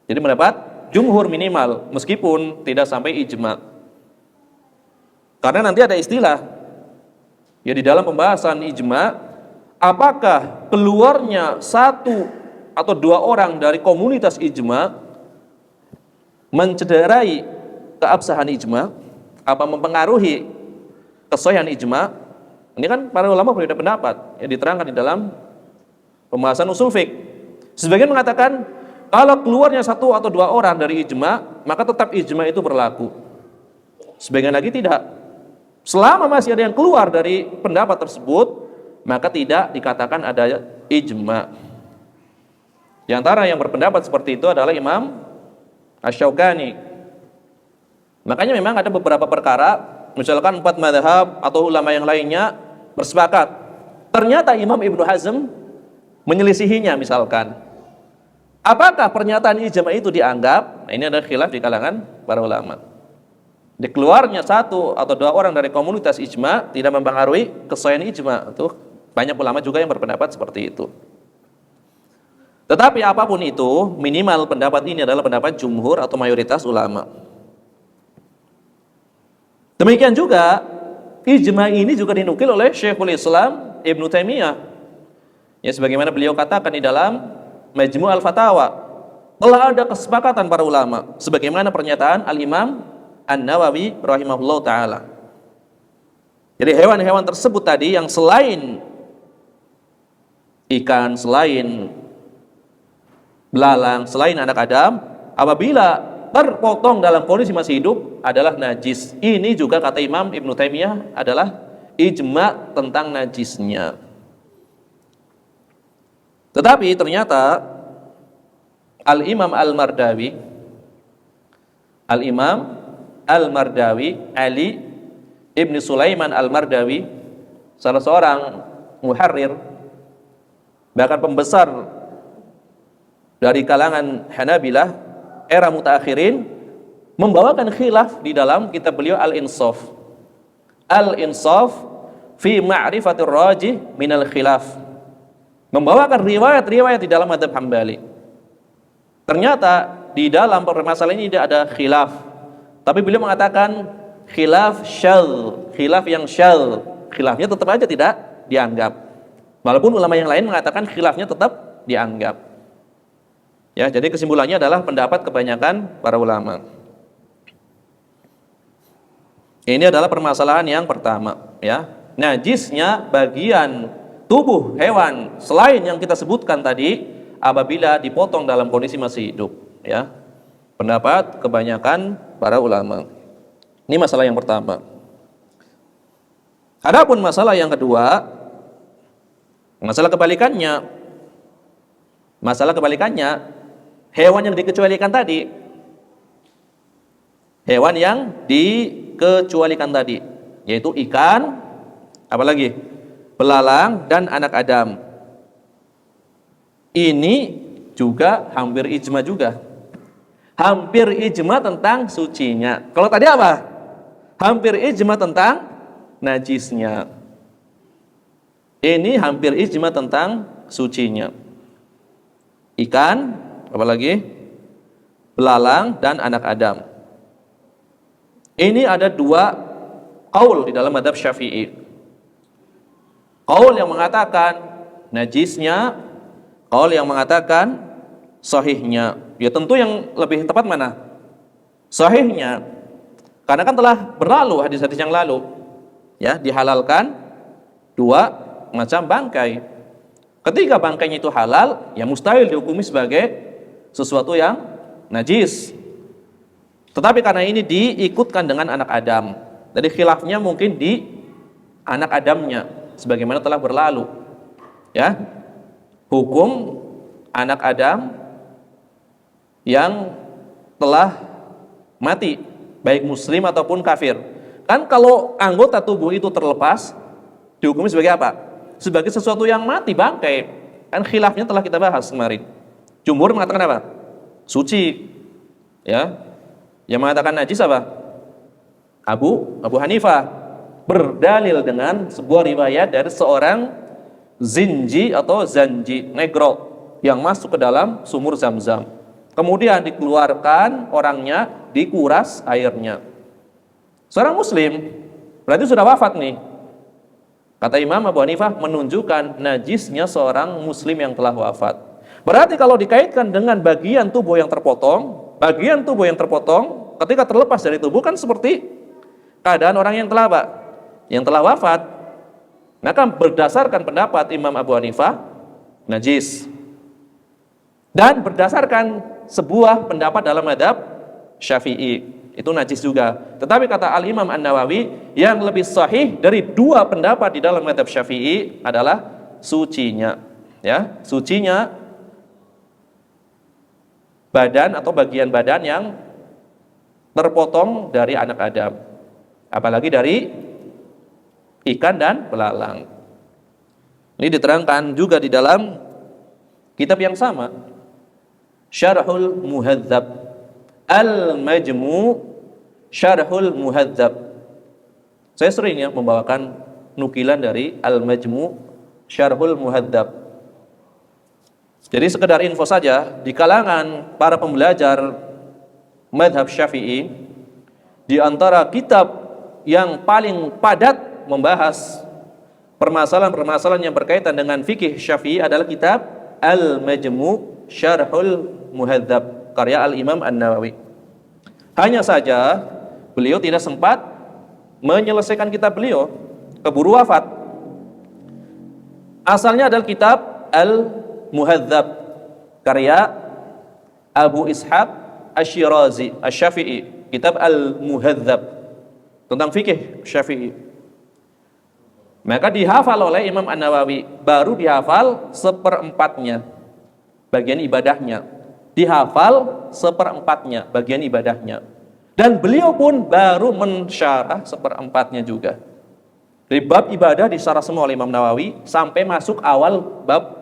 Jadi pendapat jumhur minimal, meskipun tidak sampai ijma. Karena nanti ada istilah ya di dalam pembahasan ijma, apakah keluarnya 1 atau 2 orang dari komunitas ijma mencederai keabsahan ijma, apa mempengaruhi kesahihan ijma? Ini kan para ulama berbeda pendapat, yang diterangkan di dalam pembahasan usul fiqh. Sebagian mengatakan kalau keluarnya 1 atau 2 orang dari ijma, maka tetap ijma itu berlaku. Sebagian lagi tidak. Selama masih ada yang keluar dari pendapat tersebut, maka tidak dikatakan ada ijma. Di antara yang berpendapat seperti itu adalah Imam Asy-Syaukani. Makanya memang ada beberapa perkara, misalkan 4 mazhab atau ulama yang lainnya bersepakat, ternyata Imam Ibnu Hazm menyelisihinya misalkan. Apakah pernyataan ijma itu dianggap? Nah, ini ada khilaf di kalangan para ulama. Dikeluarnya 1 atau 2 orang dari komunitas ijma tidak mempengaruhi kesahihan ijma. Itu banyak ulama juga yang berpendapat seperti itu. Tetapi apapun itu, minimal pendapat ini adalah pendapat jumhur atau mayoritas ulama. Demikian juga ijma ini juga dinukil oleh Syekhul Islam Ibnu Taimiyah. Ya sebagaimana beliau katakan di dalam Majmu' al-Fatawa, telah ada kesepakatan para ulama sebagaimana pernyataan Al-Imam An-Nawawi rahimahullah ta'ala. Jadi hewan-hewan tersebut tadi yang selain ikan, selain belalang, selain anak Adam, apabila terpotong dalam kondisi masih hidup adalah najis. Ini juga kata Imam Ibnu Taimiyah adalah ijma tentang najisnya. Tetapi ternyata Al-Imam Al-Mardawi, Ali Ibn Sulaiman Al-Mardawi, salah seorang muharrir, bahkan pembesar dari kalangan Hanabilah era mutaakhirin, membawakan khilaf di dalam kitab beliau Al-Insaf. Al-Insaf fi ma'rifatir rajih minal khilaf. Membawakan riwayat-riwayat di dalam mazhab Hambali. Ternyata di dalam permasalahan ini tidak ada khilaf. Tapi beliau mengatakan khilaf syadz, khilaf yang syadz. Khilafnya tetap aja tidak dianggap. Walaupun ulama yang lain mengatakan khilafnya tetap dianggap. Ya, jadi kesimpulannya adalah pendapat kebanyakan para ulama. Ini adalah permasalahan yang pertama, ya. Najisnya bagian tubuh hewan selain yang kita sebutkan tadi apabila dipotong dalam kondisi masih hidup, ya. Pendapat kebanyakan para ulama. Ini masalah yang pertama. Adapun masalah yang kedua, masalah kebalikannya, hewan yang dikecualikan tadi, yaitu ikan, apalagi belalang dan anak Adam. Ini juga hampir ijma juga. Hampir ijma tentang sucinya. Kalau tadi apa? Hampir ijma tentang najisnya. Ini hampir ijma tentang sucinya. Ikan, apalagi belalang dan anak Adam. Ini ada dua qaul di dalam mazhab Syafi'i. Qaul yang mengatakan najisnya, qaul yang mengatakan sahihnya. Ya tentu yang lebih tepat mana? Sahihnya. Karena kan telah berlalu hadis-hadis yang lalu. Ya, dihalalkan dua macam bangkai. Ketika bangkainya itu halal, ya mustahil dihukumi sebagai sesuatu yang najis. Tetapi karena ini diikutkan dengan anak Adam, jadi khilafnya mungkin di anak Adamnya, sebagaimana telah berlalu. Ya, hukum anak Adam yang telah mati, baik muslim ataupun kafir. Kan kalau anggota tubuh itu terlepas, dihukumi sebagai apa? Sebagai sesuatu yang mati, bangkai. Kan khilafnya telah kita bahas kemarin. Jumhur mengatakan apa? Suci. Ya. Yang mengatakan najis apa? Abu Hanifah berdalil dengan sebuah riwayat dari seorang zinji atau zanji, negro yang masuk ke dalam sumur Zam-Zam. Kemudian dikeluarkan orangnya, dikuras airnya. Seorang muslim, berarti sudah wafat nih. Kata Imam Abu Hanifah menunjukkan najisnya seorang muslim yang telah wafat. Berarti kalau dikaitkan dengan bagian tubuh yang terpotong, ketika terlepas dari tubuh kan seperti keadaan orang yang telah wafat. Maka berdasarkan pendapat Imam Abu Hanifah, najis. Dan berdasarkan sebuah pendapat dalam mazhab Syafi'i, itu najis juga. Tetapi kata Al-Imam An-Nawawi, yang lebih sahih dari dua pendapat di dalam mazhab Syafi'i adalah sucinya. Ya, sucinya badan atau bagian badan yang terpotong dari anak Adam, apalagi dari ikan dan belalang. Ini diterangkan juga di dalam kitab yang sama, Syarhul Muhadzab, Al-Majmu' Syarhul Muhadzab. Saya sering ya membawakan nukilan dari Al-Majmu' Syarhul Muhadzab. Jadi sekedar info saja, di kalangan para pembelajar mazhab Syafi'i, di antara kitab yang paling padat membahas permasalahan-permasalahan yang berkaitan dengan fikih Syafi'i adalah kitab Al-Majmu' Syarhul Muhadzab karya Al-Imam An-Nawawi. Hanya saja beliau tidak sempat menyelesaikan kitab beliau keburu wafat. Asalnya adalah kitab Al-Muhadzab karya Abu Ishaq Asy-Syirazi Asy-Syafi'i, kitab Al-Muhadzab tentang fikih Syafi'i. Maka dihafal oleh Imam An-Nawawi, baru dihafal seperempatnya bagian ibadahnya. Dihafal seperempatnya bagian ibadahnya. Dan beliau pun baru mensyarah seperempatnya juga. Dari bab ibadah disyarah semua oleh Imam Nawawi sampai masuk awal bab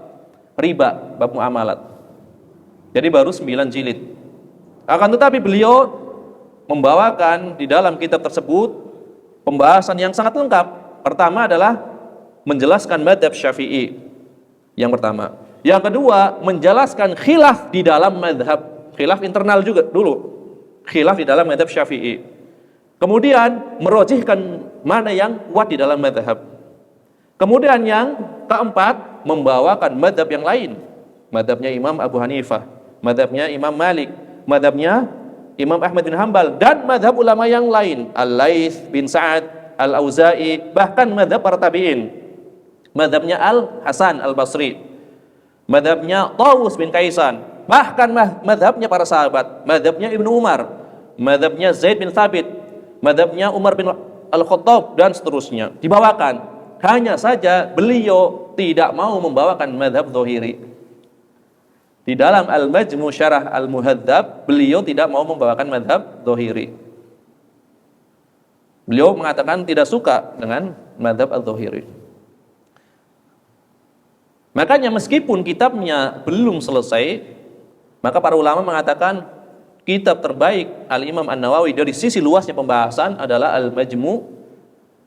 riba, bab muamalat. Jadi baru 9 jilid. Akan tetapi beliau membawakan di dalam kitab tersebut pembahasan yang sangat lengkap. Pertama adalah menjelaskan madhab Syafi'i. Yang pertama. Yang kedua, menjelaskan khilaf di dalam madhab. Khilaf internal juga dulu. Khilaf di dalam madhab Syafi'i. Kemudian merojihkan mana yang kuat di dalam madhab. Kemudian yang keempat, membawakan madhab yang lain. Madhabnya Imam Abu Hanifah, madhabnya Imam Malik, madhabnya Imam Ahmad bin Hanbal, dan madhab ulama yang lain, Al-Laits bin Sa'ad, Al-Auza'i, bahkan madhab para tabi'in, madhabnya Al-Hasan Al-Basri, madhabnya Tawus bin Kaisan, bahkan madhabnya para sahabat, madhabnya Ibnu Umar, madhabnya Zaid bin Thabit, madhabnya Umar bin Al-Khattab, dan seterusnya dibawakan. Hanya saja beliau tidak mau membawakan madhab zahiri. Di dalam Al-Majmu' Syarah Al-Muhadzab, beliau tidak mau membawakan madhab zahiri. Beliau mengatakan tidak suka dengan madhab al-zahiri. Makanya meskipun kitabnya belum selesai, maka para ulama mengatakan kitab terbaik Al-Imam An-Nawawi dari sisi luasnya pembahasan adalah Al-Majmu'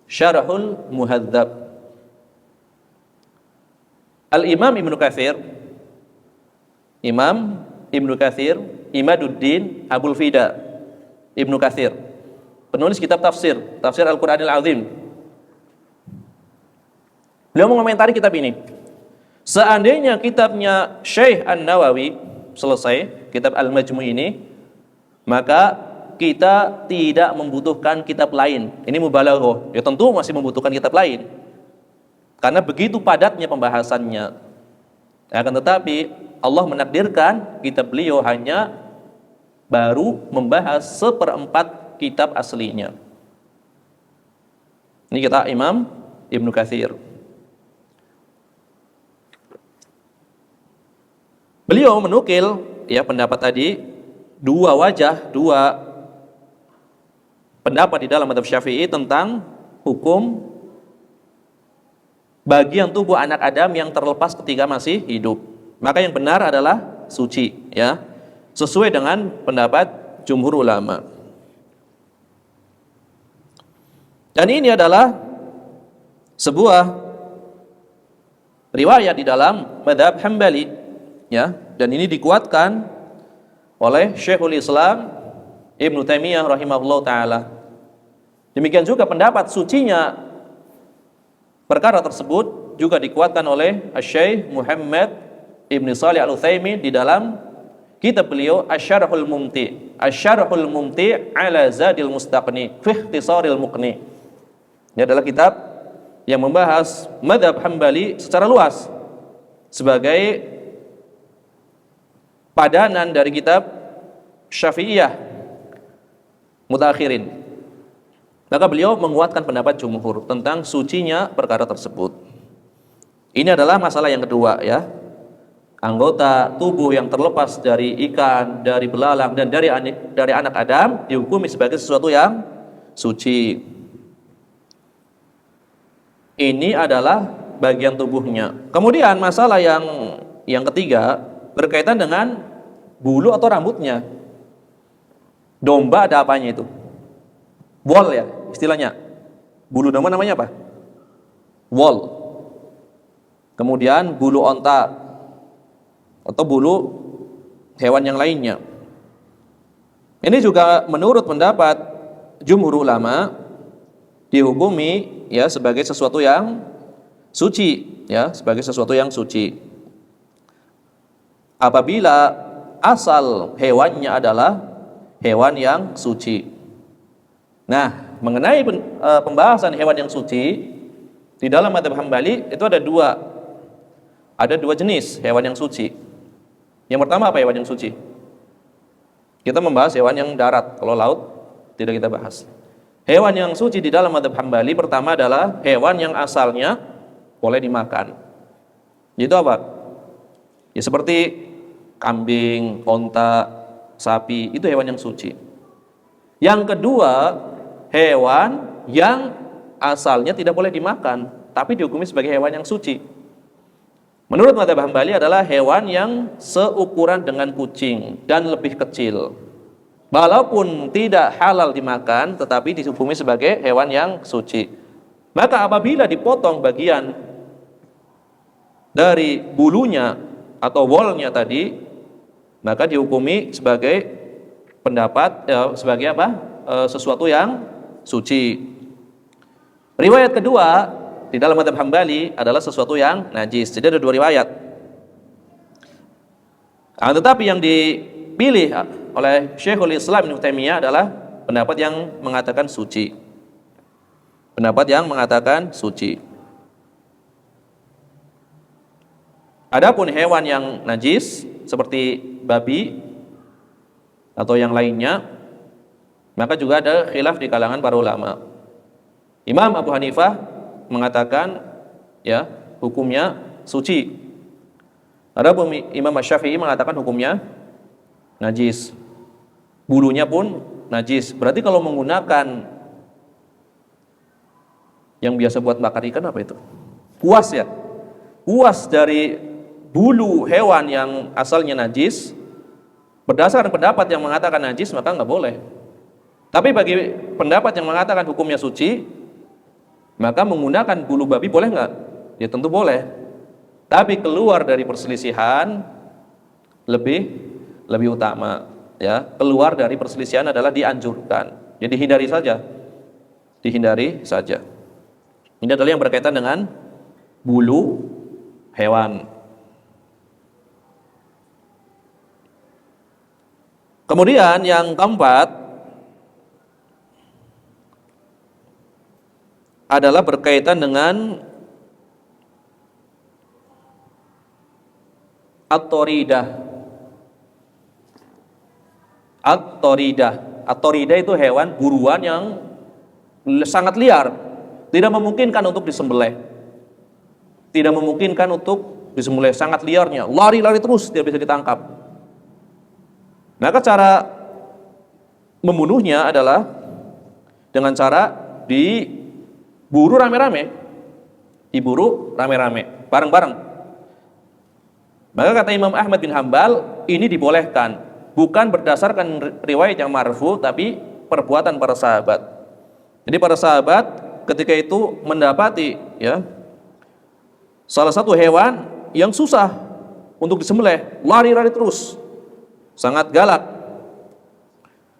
Syarahul Muhadzab. Al-Imam Ibnu Katsir, Imam Ibnu Katsir, Imaduddin Abul Fida Ibnu Katsir, penulis kitab tafsir Al-Qur'anil Azim. Beliau mengomentari kitab ini. Seandainya kitabnya Syekh An-Nawawi selesai, kitab Al-Majmu' ini, maka kita tidak membutuhkan kitab lain. Ini mubalaghah. Ya tentu masih membutuhkan kitab lain. Karena begitu padatnya pembahasannya. Akan tetapi Allah menakdirkan kitab beliau hanya baru membahas seperempat kitab aslinya. Ini kita Imam Ibnu Katsir. Beliau menukil ya pendapat tadi, dua pendapat di dalam mazhab Syafi'i tentang hukum bagian tubuh anak Adam yang terlepas ketika masih hidup. Maka yang benar adalah suci, ya, sesuai dengan pendapat jumhur ulama. Dan ini adalah sebuah riwayat di dalam mazhab Hambali, ya, dan ini dikuatkan oleh Syekhul Islam Ibnu Taimiyah rahimahullah taala. Demikian juga pendapat sucinya perkara tersebut juga dikuatkan oleh Asy-Syaikh Muhammad Ibn Shalih Al-Utsaimin di dalam kitab beliau Asy-Syarhul Mumti', Asy-Syarhul Mumti' ala Zadil Mustaqni fi Ikhtisaril Muqni. Ini adalah kitab yang membahas mazhab Hambali secara luas sebagai padanan dari kitab Syafi'iyah mutakhirin. Maka beliau menguatkan pendapat jumhur tentang sucinya perkara tersebut. Ini adalah masalah yang kedua, ya. Anggota tubuh yang terlepas dari ikan, dari belalang, dan dari anak Adam dihukumi sebagai sesuatu yang suci. Ini adalah bagian tubuhnya. Kemudian masalah yang ketiga berkaitan dengan bulu atau rambutnya. Domba ada apanya itu? Wol, ya istilahnya. Bulu domba namanya apa? Wol. Kemudian bulu onta atau bulu hewan yang lainnya. Ini juga menurut pendapat jumhur ulama dihukumi ya sebagai sesuatu yang suci, ya, sebagai sesuatu yang suci. Apabila asal hewannya adalah hewan yang suci. Nah, mengenai pembahasan hewan yang suci, Di dalam mazhab Hambali itu ada dua jenis hewan yang suci. Yang pertama apa hewan yang suci? Kita membahas hewan yang darat, kalau laut tidak kita bahas. Hewan yang suci di dalam mazhab Hambali pertama adalah hewan yang asalnya boleh dimakan. Itu apa? Ya seperti kambing, onta, sapi, itu hewan yang suci. Yang kedua, hewan yang asalnya tidak boleh dimakan, tapi dihukumi sebagai hewan yang suci. Menurut mazhab Hambali adalah hewan yang seukuran dengan kucing dan lebih kecil. Walaupun tidak halal dimakan, tetapi dihukumi sebagai hewan yang suci. Maka apabila dipotong bagian dari bulunya atau wolnya tadi, maka dihukumi sebagai sebagai apa? Sesuatu yang suci. Riwayat kedua di dalam mazhab Hambali adalah sesuatu yang najis. Jadi ada dua riwayat. Tetapi yang dipilih oleh Syekhul Islam Ibnu Taimiyah adalah pendapat yang mengatakan suci. Pendapat yang mengatakan suci. Adapun hewan yang najis seperti babi atau yang lainnya, maka juga ada khilaf di kalangan para ulama. Imam Abu Hanifah mengatakan ya hukumnya suci. Adapun Imam Syafi'i mengatakan hukumnya najis. Bulunya pun najis. Berarti kalau menggunakan yang biasa buat bakar ikan apa itu? Kuas ya. Kuas dari bulu hewan yang asalnya najis, berdasarkan pendapat yang mengatakan najis maka nggak boleh. Tapi bagi pendapat yang mengatakan hukumnya suci, maka menggunakan bulu babi boleh nggak? Ya tentu boleh. Tapi keluar dari perselisihan lebih utama. Ya, keluar dari perselisihan adalah dianjurkan. Jadi hindari saja. Dihindari saja. Ini adalah yang berkaitan dengan bulu hewan. Kemudian yang keempat adalah berkaitan dengan at-toridah. At-toridah itu hewan buruan yang sangat liar, tidak memungkinkan untuk disembelih. Tidak memungkinkan untuk disembelih, sangat liarnya, lari-lari terus tidak bisa ditangkap. Maka cara membunuhnya adalah dengan cara diburu rame-rame, bareng-bareng. Maka kata Imam Ahmad bin Hambal, ini dibolehkan, bukan berdasarkan riwayat yang marfu, tapi perbuatan para sahabat. Jadi para sahabat ketika itu mendapati ya salah satu hewan yang susah untuk disembelih, lari-lari terus, sangat galak.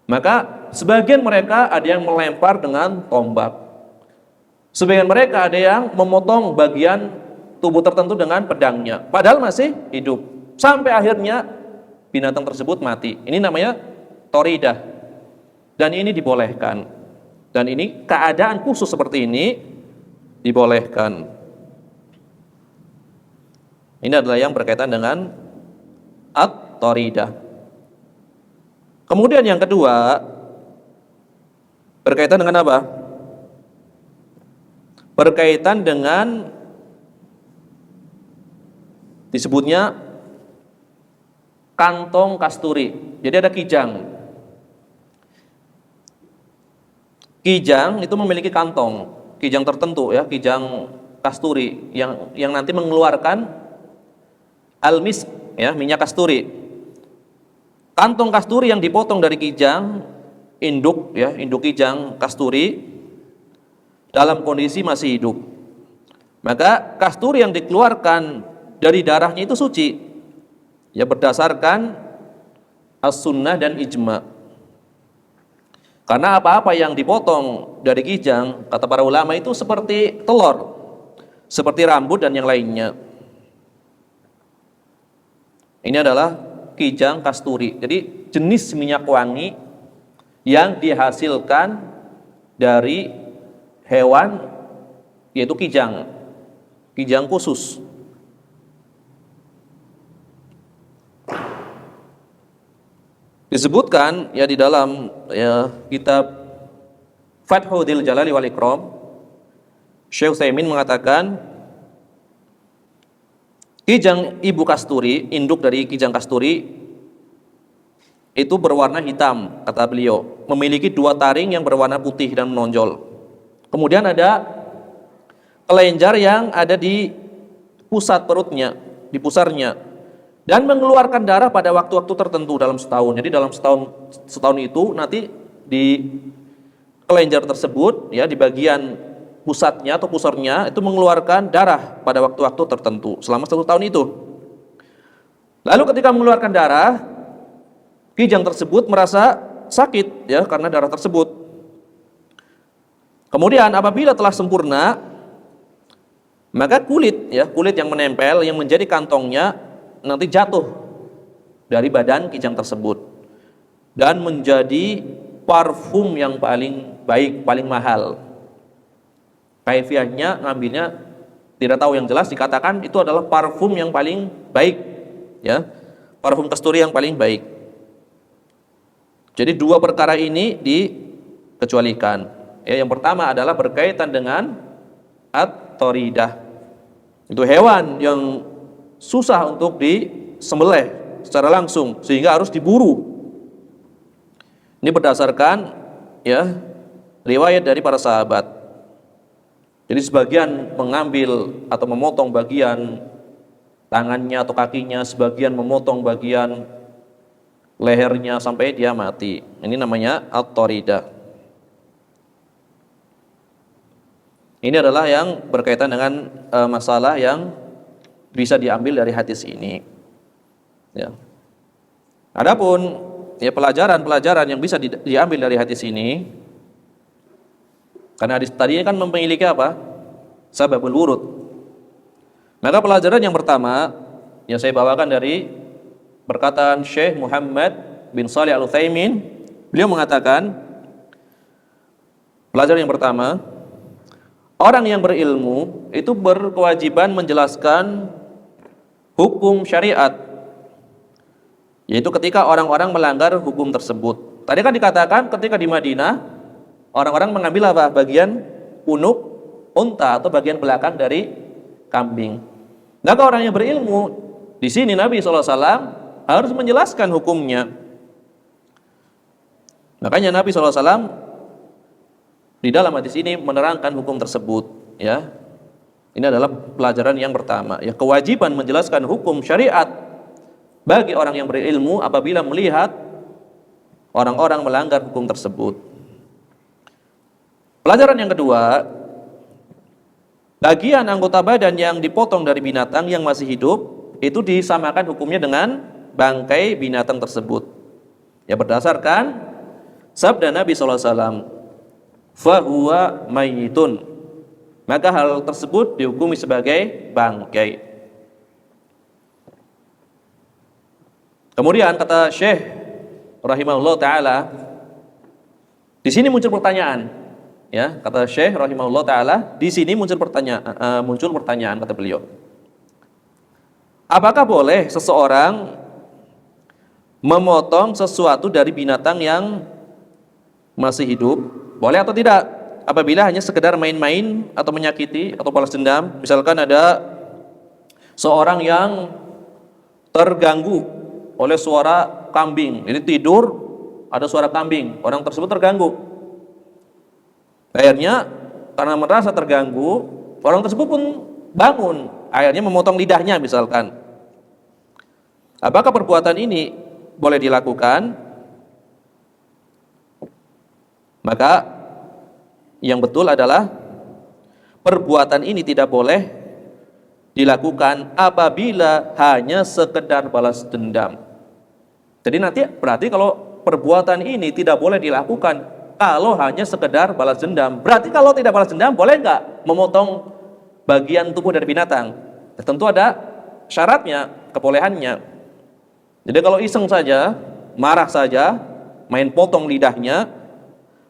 Maka sebagian mereka ada yang melempar dengan tombak, sebagian mereka ada yang memotong bagian tubuh tertentu dengan pedangnya, padahal masih hidup, sampai akhirnya binatang tersebut mati. Ini namanya toridah, dan ini dibolehkan. Dan ini keadaan khusus seperti ini dibolehkan. Ini adalah yang berkaitan dengan at-toridah. Kemudian yang kedua berkaitan dengan apa? Berkaitan dengan disebutnya kantong kasturi. Jadi ada kijang. Kijang itu memiliki kantong, kijang tertentu ya, kijang kasturi yang nanti mengeluarkan al-misk ya, minyak kasturi. Kantong kasturi yang dipotong dari kijang induk ya, induk kijang kasturi dalam kondisi masih hidup. Maka kasturi yang dikeluarkan dari darahnya itu suci. Ya berdasarkan as-sunnah dan ijma'. Karena apa-apa yang dipotong dari kijang, kata para ulama itu seperti telur, seperti rambut dan yang lainnya. Ini adalah kijang kasturi. Jadi jenis minyak wangi yang dihasilkan dari hewan yaitu kijang, kijang khusus. Disebutkan ya di dalam ya kitab Fathul Jalali wal Ikram, Syekh Utsaimin mengatakan kijang ibu kasturi, induk dari kijang kasturi itu berwarna hitam, kata beliau, memiliki 2 taring yang berwarna putih dan menonjol. Kemudian ada kelenjar yang ada di pusat perutnya, di pusarnya, dan mengeluarkan darah pada waktu-waktu tertentu dalam setahun. Jadi dalam setahun itu nanti di kelenjar tersebut ya, di bagian pusatnya atau pusarnya itu mengeluarkan darah pada waktu-waktu tertentu selama 1 tahun itu. Lalu ketika mengeluarkan darah, kijang tersebut merasa sakit ya karena darah tersebut. Kemudian apabila telah sempurna, maka kulit yang menempel yang menjadi kantongnya nanti jatuh dari badan kijang tersebut dan menjadi parfum yang paling baik, paling mahal. Kaifiahnya ngambilnya tidak tahu yang jelas, dikatakan itu adalah parfum yang paling baik ya, parfum kasturi yang paling baik. Jadi 2 perkara ini dikecualikan ya. Yang pertama adalah berkaitan dengan at-toridah, itu hewan yang susah untuk disembelih secara langsung sehingga harus diburu. Ini berdasarkan ya riwayat dari para sahabat. Jadi sebagian mengambil atau memotong bagian tangannya atau kakinya, sebagian memotong bagian lehernya sampai dia mati. Ini namanya at-toridah. Ini adalah yang berkaitan dengan masalah yang bisa diambil dari hadis ini. Ya. Adapun ya pelajaran-pelajaran yang bisa diambil dari hadis ini, karena hadis tadi kan memiliki apa? Sababul wurud. Maka pelajaran yang pertama yang saya bawakan dari perkataan Syekh Muhammad bin Shalih Al-Utsaimin, beliau mengatakan pelajaran yang pertama, orang yang berilmu itu berkewajiban menjelaskan hukum syariat, yaitu ketika orang-orang melanggar hukum tersebut. Tadi kan dikatakan ketika di Madinah orang-orang mengambil apa? Bagian punuk unta atau bagian belakang dari kambing. Maka orang yang berilmu di sini Nabi SAW harus menjelaskan hukumnya. Makanya Nabi SAW di dalam hadis ini menerangkan hukum tersebut ya. Ini adalah pelajaran yang pertama ya, kewajiban menjelaskan hukum syariat bagi orang yang berilmu apabila melihat orang-orang melanggar hukum tersebut. Pelajaran yang kedua, bagian anggota badan yang dipotong dari binatang yang masih hidup itu disamakan hukumnya dengan bangkai binatang tersebut. Ya berdasarkan sabda Nabi SAW, fahuwa mayyitun, maka hal tersebut dihukumi sebagai bangkai. Kemudian kata Syekh rahimahullah taala, di sini muncul pertanyaan ya, kata Syekh rahimahullah taala, di sini muncul pertanyaan kata beliau. Apakah boleh seseorang memotong sesuatu dari binatang yang masih hidup? Boleh atau tidak? Apabila hanya sekedar main-main atau menyakiti atau balas dendam. Misalkan ada seorang yang terganggu oleh suara kambing. Ini tidur, ada suara kambing, orang tersebut terganggu. Akhirnya karena merasa terganggu, orang tersebut pun bangun, akhirnya memotong lidahnya misalkan. Apakah perbuatan ini boleh dilakukan? Maka yang betul adalah perbuatan ini tidak boleh dilakukan apabila hanya sekedar balas dendam. Jadi nanti berarti kalau perbuatan ini tidak boleh dilakukan kalau hanya sekedar balas dendam. Berarti kalau tidak balas dendam boleh nggak memotong bagian tubuh dari binatang? Ya, tentu ada syaratnya, kebolehannya. Jadi kalau iseng saja, marah saja, main potong lidahnya,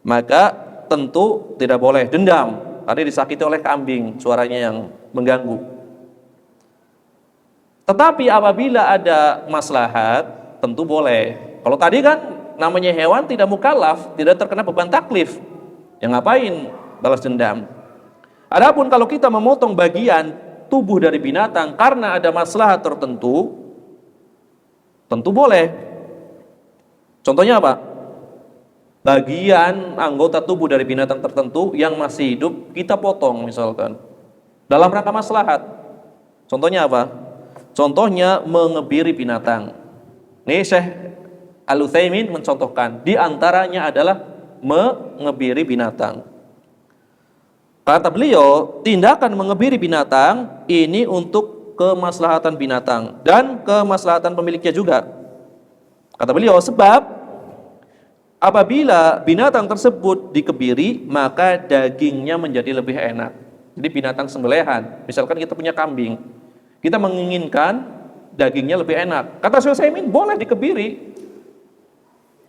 maka tentu tidak boleh dendam. karena disakiti oleh kambing, suaranya yang mengganggu. Tetapi apabila ada maslahat, tentu boleh. Kalau tadi kan namanya hewan tidak mukallaf, tidak terkena beban taklif. Yang ngapain balas dendam? Adapun kalau kita memotong bagian tubuh dari binatang karena ada maslahat tertentu, tentu boleh. Contohnya apa? Bagian anggota tubuh dari binatang tertentu yang masih hidup kita potong misalkan dalam rangka maslahat. Contohnya apa? Contohnya mengebiri binatang. Nih Syekh Al-Utsaimin mencontohkan, di antaranya adalah mengebiri binatang. Kata beliau, tindakan mengebiri binatang ini untuk kemaslahatan binatang dan kemaslahatan pemiliknya juga. Kata beliau, sebab apabila binatang tersebut dikebiri, maka dagingnya menjadi lebih enak. Jadi binatang sembelihan, misalkan kita punya kambing, kita menginginkan dagingnya lebih enak. Kata Syekh Utsaimin, boleh dikebiri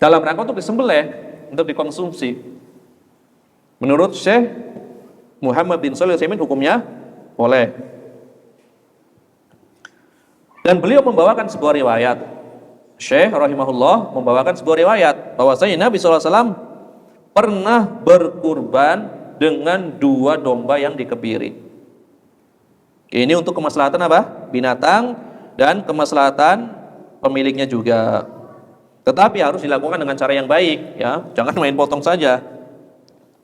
dalam rangka untuk disembelih, untuk dikonsumsi. Menurut Syekh Muhammad bin Shalih Al-Utsaimin hukumnya boleh. Dan beliau membawakan sebuah riwayat. Syekh rahimahullah membawakan sebuah riwayat bahwasanya Nabi SAW pernah berkurban dengan 2 domba yang dikebiri. Ini untuk kemaslahatan apa? Binatang dan kemaslahatan pemiliknya juga. Tetapi harus dilakukan dengan cara yang baik, ya. Jangan main potong saja.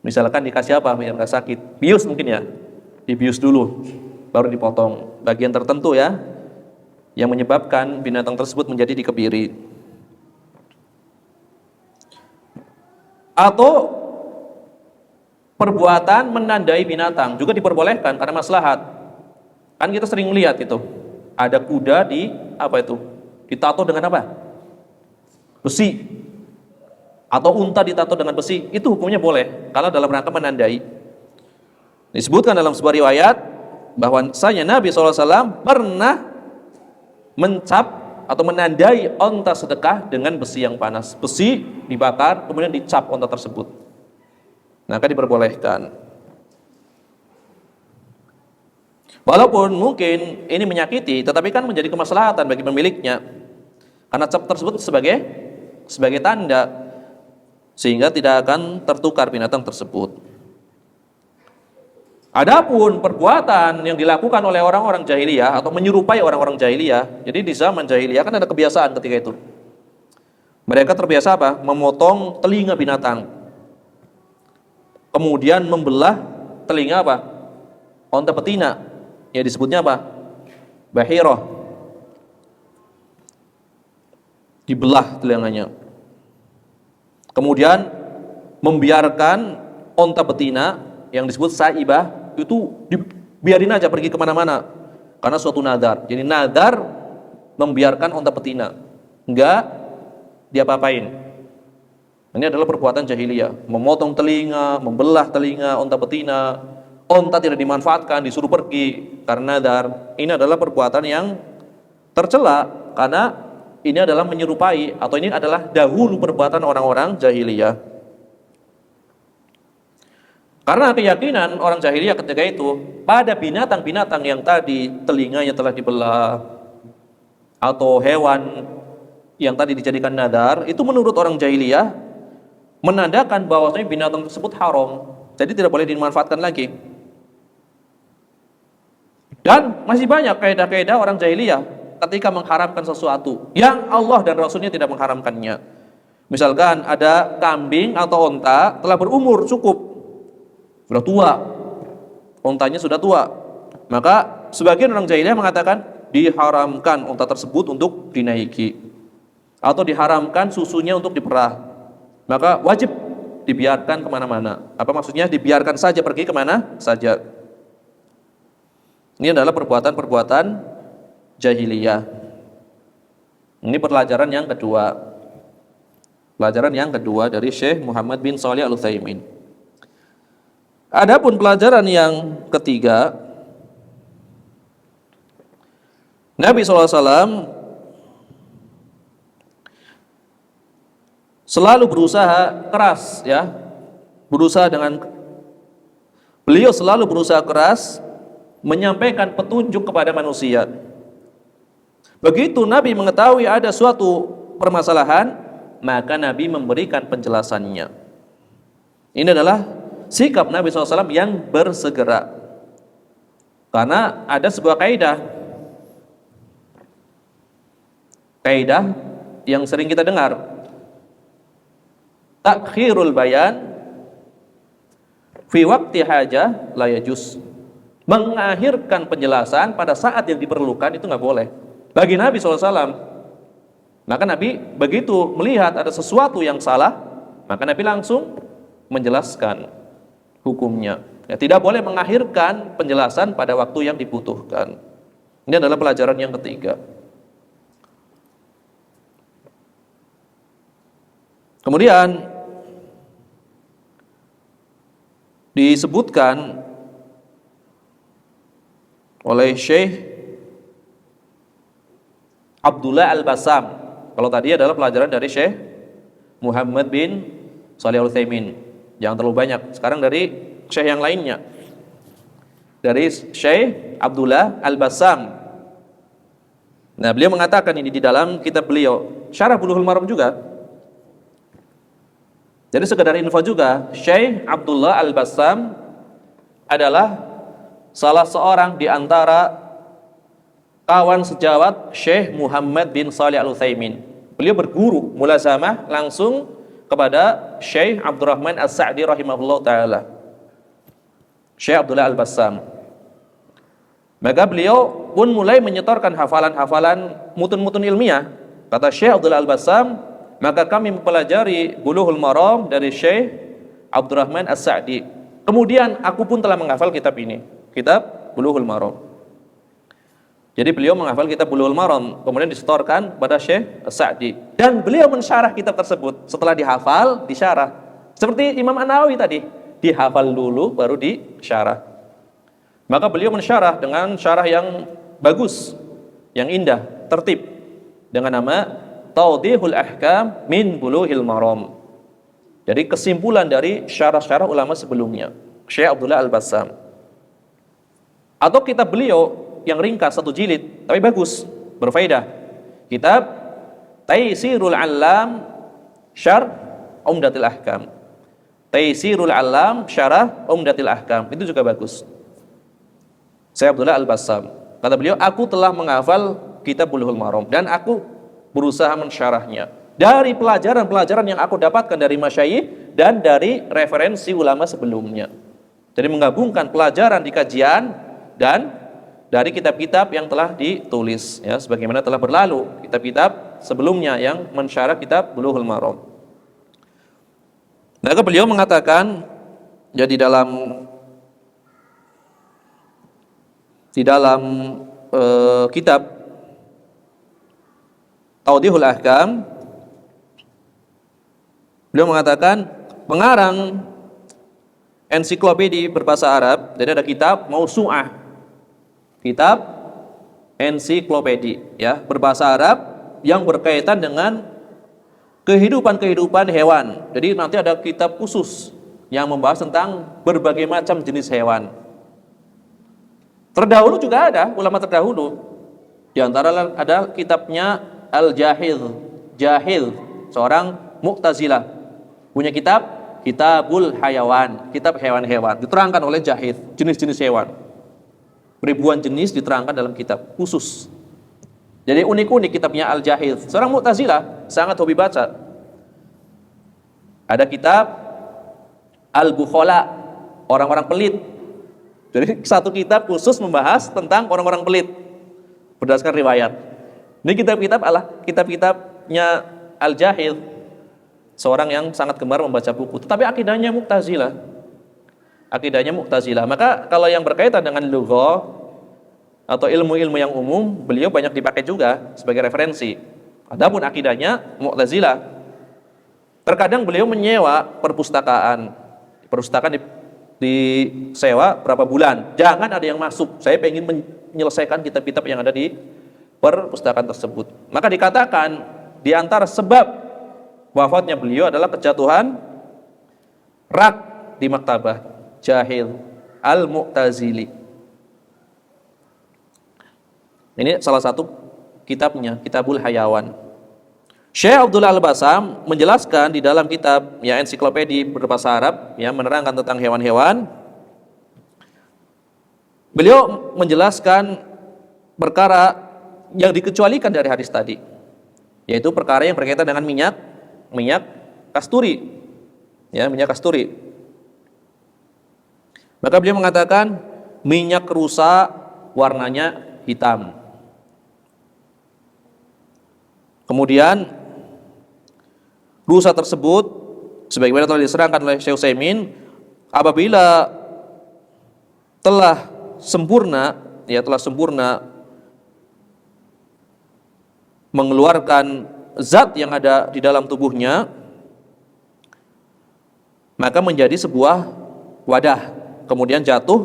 Misalkan dikasih apa biar nggak sakit? Bius mungkin ya. Dibius dulu, baru dipotong bagian tertentu ya, yang menyebabkan binatang tersebut menjadi dikebiri. Atau perbuatan menandai binatang juga diperbolehkan karena maslahat. Kan kita sering lihat itu, ada kuda di apa itu? Ditato dengan apa? Besi. Atau unta ditato dengan besi, itu hukumnya boleh kalau dalam rangka menandai. Disebutkan dalam sebuah riwayat bahwasanya Nabi SAW pernah mencap atau menandai onta sedekah dengan besi yang panas. Besi dibakar, kemudian dicap onta tersebut. Maka diperbolehkan. Walaupun mungkin ini menyakiti, tetapi kan menjadi kemaslahatan bagi pemiliknya. Karena cap tersebut sebagai tanda, sehingga tidak akan tertukar binatang tersebut. Adapun perbuatan yang dilakukan oleh orang-orang jahiliyah atau menyerupai orang-orang jahiliyah, jadi di zaman jahiliyah kan ada kebiasaan ketika itu. Mereka terbiasa apa? Memotong telinga binatang. Kemudian membelah telinga apa? Onta betina. Ya disebutnya apa? Bahirah. Dibelah telinganya. Kemudian membiarkan onta betina yang disebut saibah itu dibiarin aja pergi kemana-mana karena suatu nadar. Jadi nadar membiarkan onta betina, enggak diapa-apain. Ini adalah perbuatan jahiliyah, memotong telinga, membelah telinga onta betina. Onta tidak dimanfaatkan, disuruh pergi karena nadar. Ini adalah perbuatan yang tercela karena ini adalah menyerupai atau ini adalah dahulu perbuatan orang-orang jahiliyah. Karena keyakinan orang jahiliyah ketika itu pada binatang-binatang yang tadi telinganya telah dibelah atau hewan yang tadi dijadikan nadar, itu menurut orang jahiliyah menandakan bahwasanya binatang tersebut haram. Jadi tidak boleh dimanfaatkan lagi. Dan masih banyak kaidah-kaidah orang jahiliyah ketika mengharamkan sesuatu yang Allah dan Rasulnya tidak mengharamkannya. Misalkan ada kambing atau onta telah berumur cukup, sudah tua, ontanya sudah tua, maka sebagian orang jahiliyah mengatakan diharamkan onta tersebut untuk dinaiki atau diharamkan susunya untuk diperah, maka wajib dibiarkan kemana-mana. Apa maksudnya? Dibiarkan saja pergi kemana saja. Ini adalah perbuatan-perbuatan jahiliyah. Ini pelajaran yang kedua. Pelajaran yang kedua dari Syekh Muhammad bin Shalih Al-Utsaimin. Adapun pelajaran yang ketiga, Nabi SAW selalu berusaha keras, ya, berusaha dengan Beliau selalu berusaha keras menyampaikan petunjuk kepada manusia. Begitu Nabi mengetahui ada suatu permasalahan, maka Nabi memberikan penjelasannya. Ini adalah sikap Nabi SAW yang bersegera. Karena ada sebuah kaidah yang sering kita dengar, takhirul bayan fi waqti hajah la yajuz. Mengakhirkan penjelasan pada saat yang diperlukan itu nggak boleh. Bagi Nabi SAW, maka Nabi begitu melihat ada sesuatu yang salah, maka Nabi langsung menjelaskan hukumnya. Ya, tidak boleh mengakhirkan penjelasan pada waktu yang dibutuhkan. Ini adalah pelajaran yang ketiga. Kemudian disebutkan oleh Syekh Abdullah Al-Bassam. Kalau tadi adalah pelajaran dari Syekh Muhammad bin Shalih Al-Utsaimin, jangan terlalu banyak. Sekarang dari Syekh yang lainnya, dari Syekh Abdullah Al-Bassam. Nah, beliau mengatakan ini di dalam kitab beliau Syarah Bulughul Maram juga. Jadi sekedar info juga, Syekh Abdullah Al-Bassam adalah salah seorang di antara kawan sejawat Syekh Muhammad bin Shalih Al-Utsaimin. Beliau berguru mulazamah langsung kepada Syekh Abdurrahman As-Sa'di rahimahullah ta'ala. Syekh Abdullah Al-Bassam. Maka beliau pun mulai menyetorkan hafalan-hafalan mutun-mutun ilmiah. Kata Syekh Abdullah Al-Bassam, maka kami mempelajari Bulughul Maram dari Syekh Abdurrahman As-Sa'di. Kemudian aku pun telah menghafal kitab ini, kitab Bulughul Maram. Jadi beliau menghafal kitab Bulughul Maram, kemudian disetorkan pada Syekh As-Sa'di. Dan beliau mensyarah kitab tersebut. Setelah dihafal, disyarah. Seperti Imam An-Nawawi tadi, dihafal dulu baru disyarah. Maka beliau mensyarah dengan syarah yang bagus, yang indah, tertib, dengan nama Tawdihul Ahkam min Bulughil Maram. Jadi kesimpulan dari syarah-syarah ulama sebelumnya, Syekh Abdullah Al-Bassam. Atau kitab beliau yang ringkas 1 jilid tapi bagus, berfaedah, kitab Taysirul Allam Syarh Umdatil Ahkam. Taysirul Allam Syarah Umdatil Ahkam, itu juga bagus. Syekh Abdullah Al-Bassam, kata beliau, aku telah menghafal kitab Bulughul Maram dan aku berusaha mensyarahnya dari pelajaran-pelajaran yang aku dapatkan dari masyayikh dan dari referensi ulama sebelumnya. Jadi menggabungkan pelajaran di kajian dan dari kitab-kitab yang telah ditulis, ya, sebagaimana telah berlalu kitab-kitab sebelumnya yang mensyarah kitab Bulughul Maram. Maka beliau mengatakan, ya, di dalam kitab Tawdihul Ahkam, beliau mengatakan pengarang ensiklopedi berbahasa Arab. Jadi ada kitab Mausu'ah, kitab ensiklopedi, ya, berbahasa Arab yang berkaitan dengan kehidupan hewan. Jadi nanti ada kitab khusus yang membahas tentang berbagai macam jenis hewan. Terdahulu juga ada ulama terdahulu. Di antara ada kitabnya Al-Jahil, seorang Mu'tazilah, punya Kitabul Hayawan, kitab hewan-hewan, diterangkan oleh Jahil, jenis-jenis hewan. Ribuan jenis diterangkan dalam kitab khusus. Jadi unik-unik kitabnya Al-Jahil. Seorang Mu'tazilah, sangat hobi baca. Ada kitab Al-Bukhala, orang-orang pelit. Jadi satu kitab khusus membahas tentang orang-orang pelit berdasarkan riwayat. Ini kitab-kitabnya Al-Jahil, seorang yang sangat gemar membaca buku, tetapi akidahnya Mu'tazilah. Maka kalau yang berkaitan dengan lughah atau ilmu-ilmu yang umum, beliau banyak dipakai juga sebagai referensi. Adapun akidahnya Mu'tazilah. Terkadang beliau menyewa perpustakaan disewa berapa bulan. Jangan ada yang masuk, saya ingin menyelesaikan kitab-kitab yang ada di perpustakaan tersebut. Maka dikatakan di antara sebab wafatnya beliau adalah kejatuhan rak di maktabah. Jahil, Al-Mu'tazili. Ini salah satu kitabnya, Kitabul Hayawan. Syekh Abdullah Al-Basam menjelaskan di dalam kitab ya ensiklopedia berbahasa Arab ya menerangkan tentang hewan-hewan. Beliau menjelaskan perkara yang dikecualikan dari hadis tadi, yaitu perkara yang berkaitan dengan minyak kasturi. Ya, minyak kasturi. Maka beliau mengatakan minyak rusa warnanya hitam. Kemudian rusa tersebut sebagaimana telah diserangkan oleh Syekh Utsaimin, apabila telah sempurna mengeluarkan zat yang ada di dalam tubuhnya, maka menjadi sebuah wadah, kemudian jatuh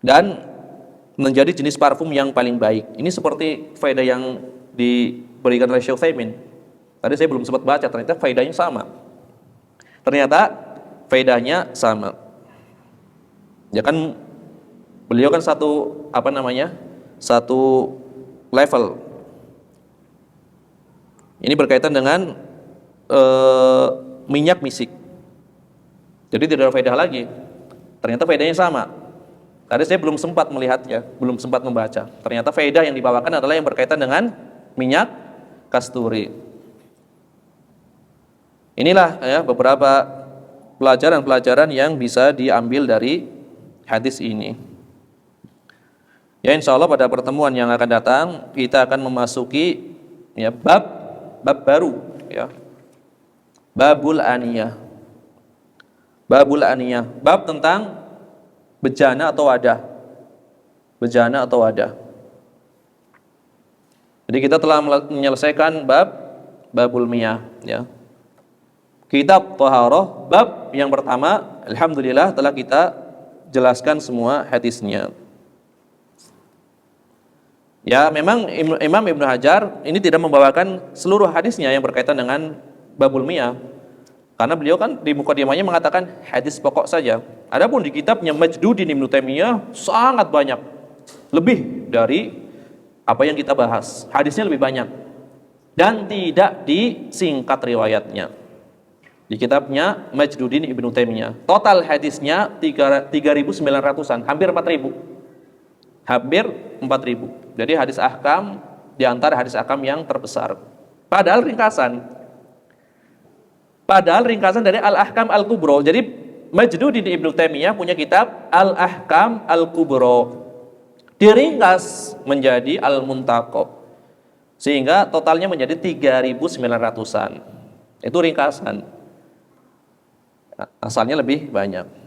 dan menjadi jenis parfum yang paling baik. Ini seperti faedah yang diberikan oleh Syekh Utsaimin. Tadi saya belum sempat baca, ternyata faedahnya sama. Ya kan beliau kan satu level. Ini berkaitan dengan minyak misik. Jadi tidak ada faedah lagi. Ternyata faedahnya sama. Tadi saya belum sempat melihatnya, belum sempat membaca. Ternyata faedah yang dibawakan adalah yang berkaitan dengan minyak kasturi. Inilah ya beberapa pelajaran-pelajaran yang bisa diambil dari hadis ini. Ya insya Allah pada pertemuan yang akan datang kita akan memasuki ya bab baru ya. Babul aniyah. Bab tentang bejana atau wadah. Jadi kita telah menyelesaikan babul miyah ya. Kitab Thaharah bab yang pertama alhamdulillah telah kita jelaskan semua hadisnya. Ya memang Imam Ibnu Hajar ini tidak membawakan seluruh hadisnya yang berkaitan dengan babul miyah. Karena beliau kan di mukadimahnya mengatakan hadis pokok saja. Adapun di kitabnya Majduddin Ibnu Taimiyah sangat banyak. Lebih dari apa yang kita bahas. Hadisnya lebih banyak. Dan tidak disingkat riwayatnya. Di kitabnya Majduddin Ibnu Taimiyah. Total hadisnya 3.900-an, hampir 4.000. Hampir 4.000. Jadi hadis ahkam di antara hadis ahkam yang terbesar. Padahal ringkasan dari Al-Ahkam Al-Kubro. Jadi Majduddin Ibnu Taimiyah punya kitab Al-Ahkam Al-Kubro. Diringkas menjadi Al-Muntaqo. Sehingga totalnya menjadi 3.900-an. Itu ringkasan. Asalnya lebih banyak.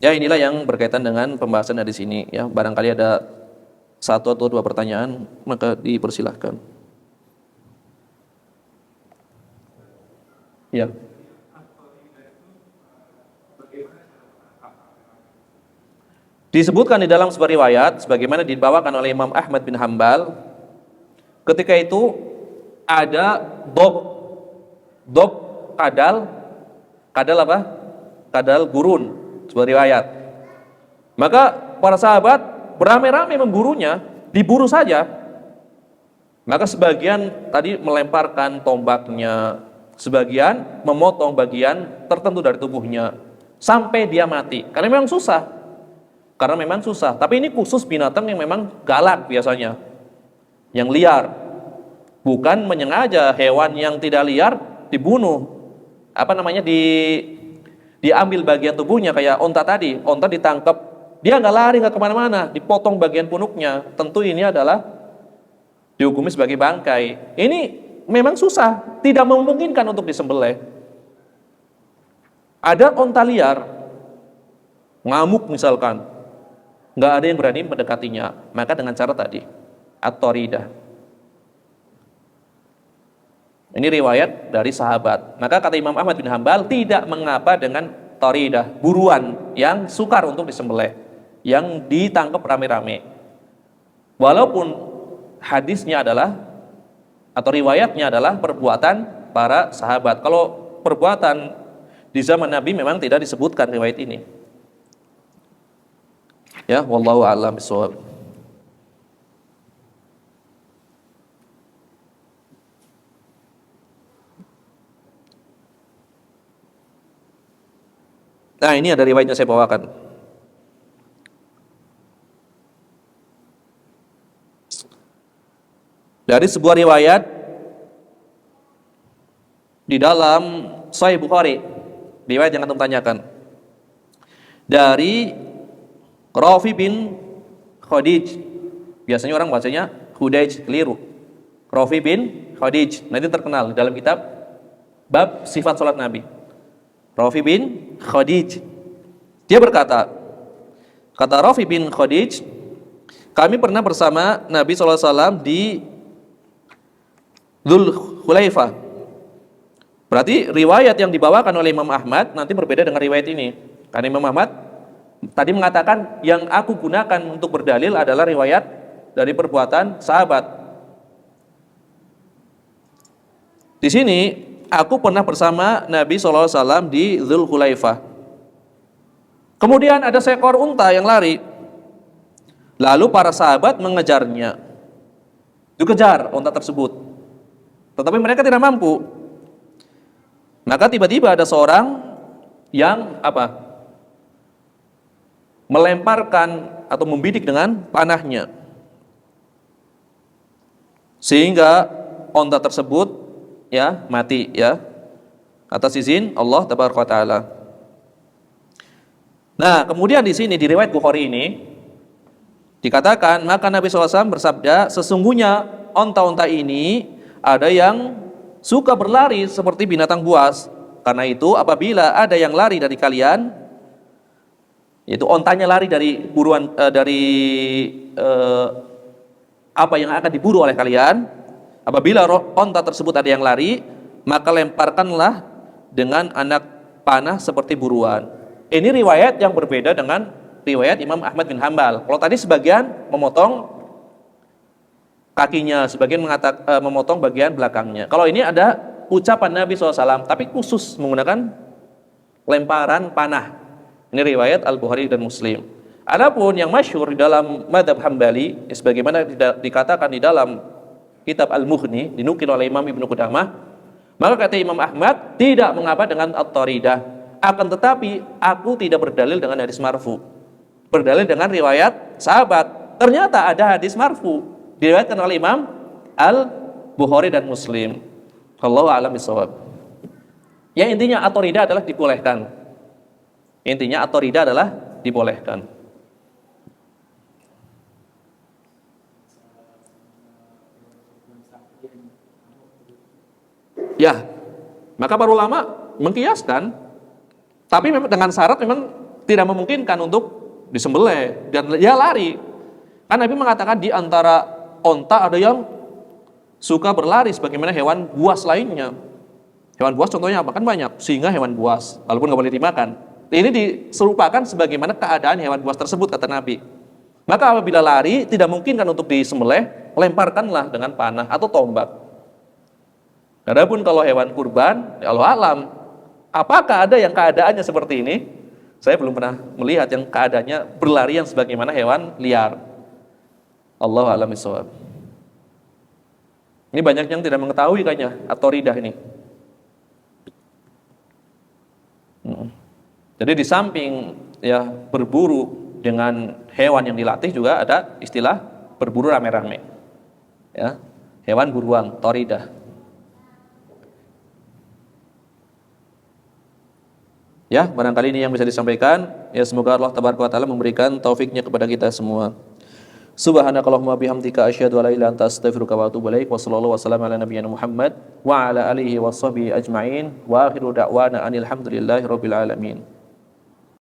Ya inilah yang berkaitan dengan pembahasan di sini ya. Barangkali ada satu atau dua pertanyaan maka dipersilahkan. Ya. Disebutkan di dalam sebuah riwayat sebagaimana dibawakan oleh Imam Ahmad bin Hambal, ketika itu ada dog kadal apa? Kadal gurun, sebuah riwayat. Maka para sahabat beramai-ramai memburunya, diburu saja. Maka sebagian tadi melemparkan tombaknya, sebagian memotong bagian tertentu dari tubuhnya sampai dia mati. Karena memang susah. Tapi ini khusus binatang yang memang galak biasanya, yang liar. Bukan menyengaja hewan yang tidak liar dibunuh. Diambil bagian tubuhnya kayak onta tadi. Onta ditangkap, dia nggak lari, nggak kemana-mana, dipotong bagian punuknya. Tentu ini adalah dihukumi sebagai bangkai. Ini memang susah, tidak memungkinkan untuk disembelih. Ada onta liar, ngamuk misalkan, nggak ada yang berani mendekatinya, maka dengan cara tadi, at-taridah. Ini riwayat dari sahabat. Maka kata Imam Ahmad bin Hambal, tidak mengapa dengan taridah, buruan yang sukar untuk disembelih, yang ditangkap rame-rame. Walaupun hadisnya adalah atau riwayatnya adalah perbuatan para sahabat. Kalau perbuatan Di zaman Nabi memang tidak disebutkan riwayat ini. Ya, wallahu a'lam bishawab. Nah, ini ada riwayatnya saya bawakan. Dari sebuah riwayat di dalam Sahih Bukhari, riwayat yang antum tanyakan, dari Rafi bin Khadij. Biasanya orang bacanya Khudaj, keliru. Rafi bin Khadij. Nah, itu terkenal dalam kitab bab sifat salat Nabi. Rafi bin Khadij. Dia berkata, kata Rafi bin Khadij, kami pernah bersama Nabi SAW di Dzul Khulaifah. Berarti riwayat yang dibawakan oleh Imam Ahmad nanti berbeda dengan riwayat ini. Karena Imam Ahmad tadi mengatakan yang aku gunakan untuk berdalil adalah riwayat dari perbuatan sahabat. Di sini aku pernah bersama Nabi SAW di Dzul Khulaifah. Kemudian ada seekor unta yang lari. Lalu para sahabat mengejarnya. Dikejar unta tersebut. Tetapi mereka tidak mampu. Maka tiba-tiba ada seorang yang melemparkan atau membidik dengan panahnya. Sehingga unta tersebut mati atas izin Allah Tabaraka wa Taala. Nah, kemudian di sini di riwayat Bukhari ini dikatakan, maka Nabi SAW bersabda, sesungguhnya unta-unta ini ada yang suka berlari seperti binatang buas. Karena itu apabila ada yang lari dari kalian, yaitu ontanya lari dari buruan apa yang akan diburu oleh kalian, apabila onta tersebut ada yang lari, maka lemparkanlah dengan anak panah seperti buruan. Ini riwayat yang berbeda dengan riwayat Imam Ahmad bin Hanbal. Kalau tadi sebagian memotong kakinya, sebagian memotong bagian belakangnya. Kalau ini ada ucapan Nabi SAW, tapi khusus menggunakan lemparan panah. Ini riwayat Al-Bukhari dan Muslim. Adapun yang masyhur di dalam madhab Hambali, sebagaimana dikatakan di dalam kitab Al-Mughni, dinukil oleh Imam Ibnu Qudamah, maka kata Imam Ahmad, tidak mengapa dengan at-taridah. Akan tetapi aku tidak berdalil dengan hadis marfu, berdalil dengan riwayat sahabat. Ternyata ada hadis marfu diriwayatkan oleh Imam Al-Bukhari dan Muslim. Allahu a'lam bishawab. Ya, intinya at-taridah adalah dibolehkan. Intinya at-taridah adalah dibolehkan. Ya, maka para ulama mengkiaskan, tapi memang dengan syarat memang tidak memungkinkan untuk disembelih dan dia lari. Kan Nabi mengatakan di antara onta ada yang suka berlari sebagaimana hewan buas lainnya. Hewan buas contohnya apa? Kan banyak, singa hewan buas, walaupun nggak boleh dimakan. Ini diserupakan sebagaimana keadaan hewan buas tersebut, kata Nabi. Maka apabila lari tidak mungkin kan untuk disembelih, lemparkanlah dengan panah atau tombak. Adapun kalau hewan kurban, ya Allah alam, apakah ada yang keadaannya seperti ini? Saya belum pernah melihat yang keadaannya berlarian sebagaimana hewan liar. Allahu a'lam bishawab. Ini banyak yang tidak mengetahui kayaknya at-taridah ini. Jadi di samping ya berburu dengan hewan yang dilatih juga ada istilah berburu rame-rame. Ya, hewan buruan, taridah. Ya, barangkali ini yang bisa disampaikan. Ya, semoga Allah Tabaraka wa Ta'ala memberikan taufiknya kepada kita semua. Subhanakallahumma bihamdika asyhadu an la ilaha illa anta astaghfiruka wa atubu ilaik. Wa sallallahu wasallam ala nabiyyina Muhammad wa ala alihi washabihi ajmain. Wa akhiru da'wana anil hamdulillahi rabbil alamin.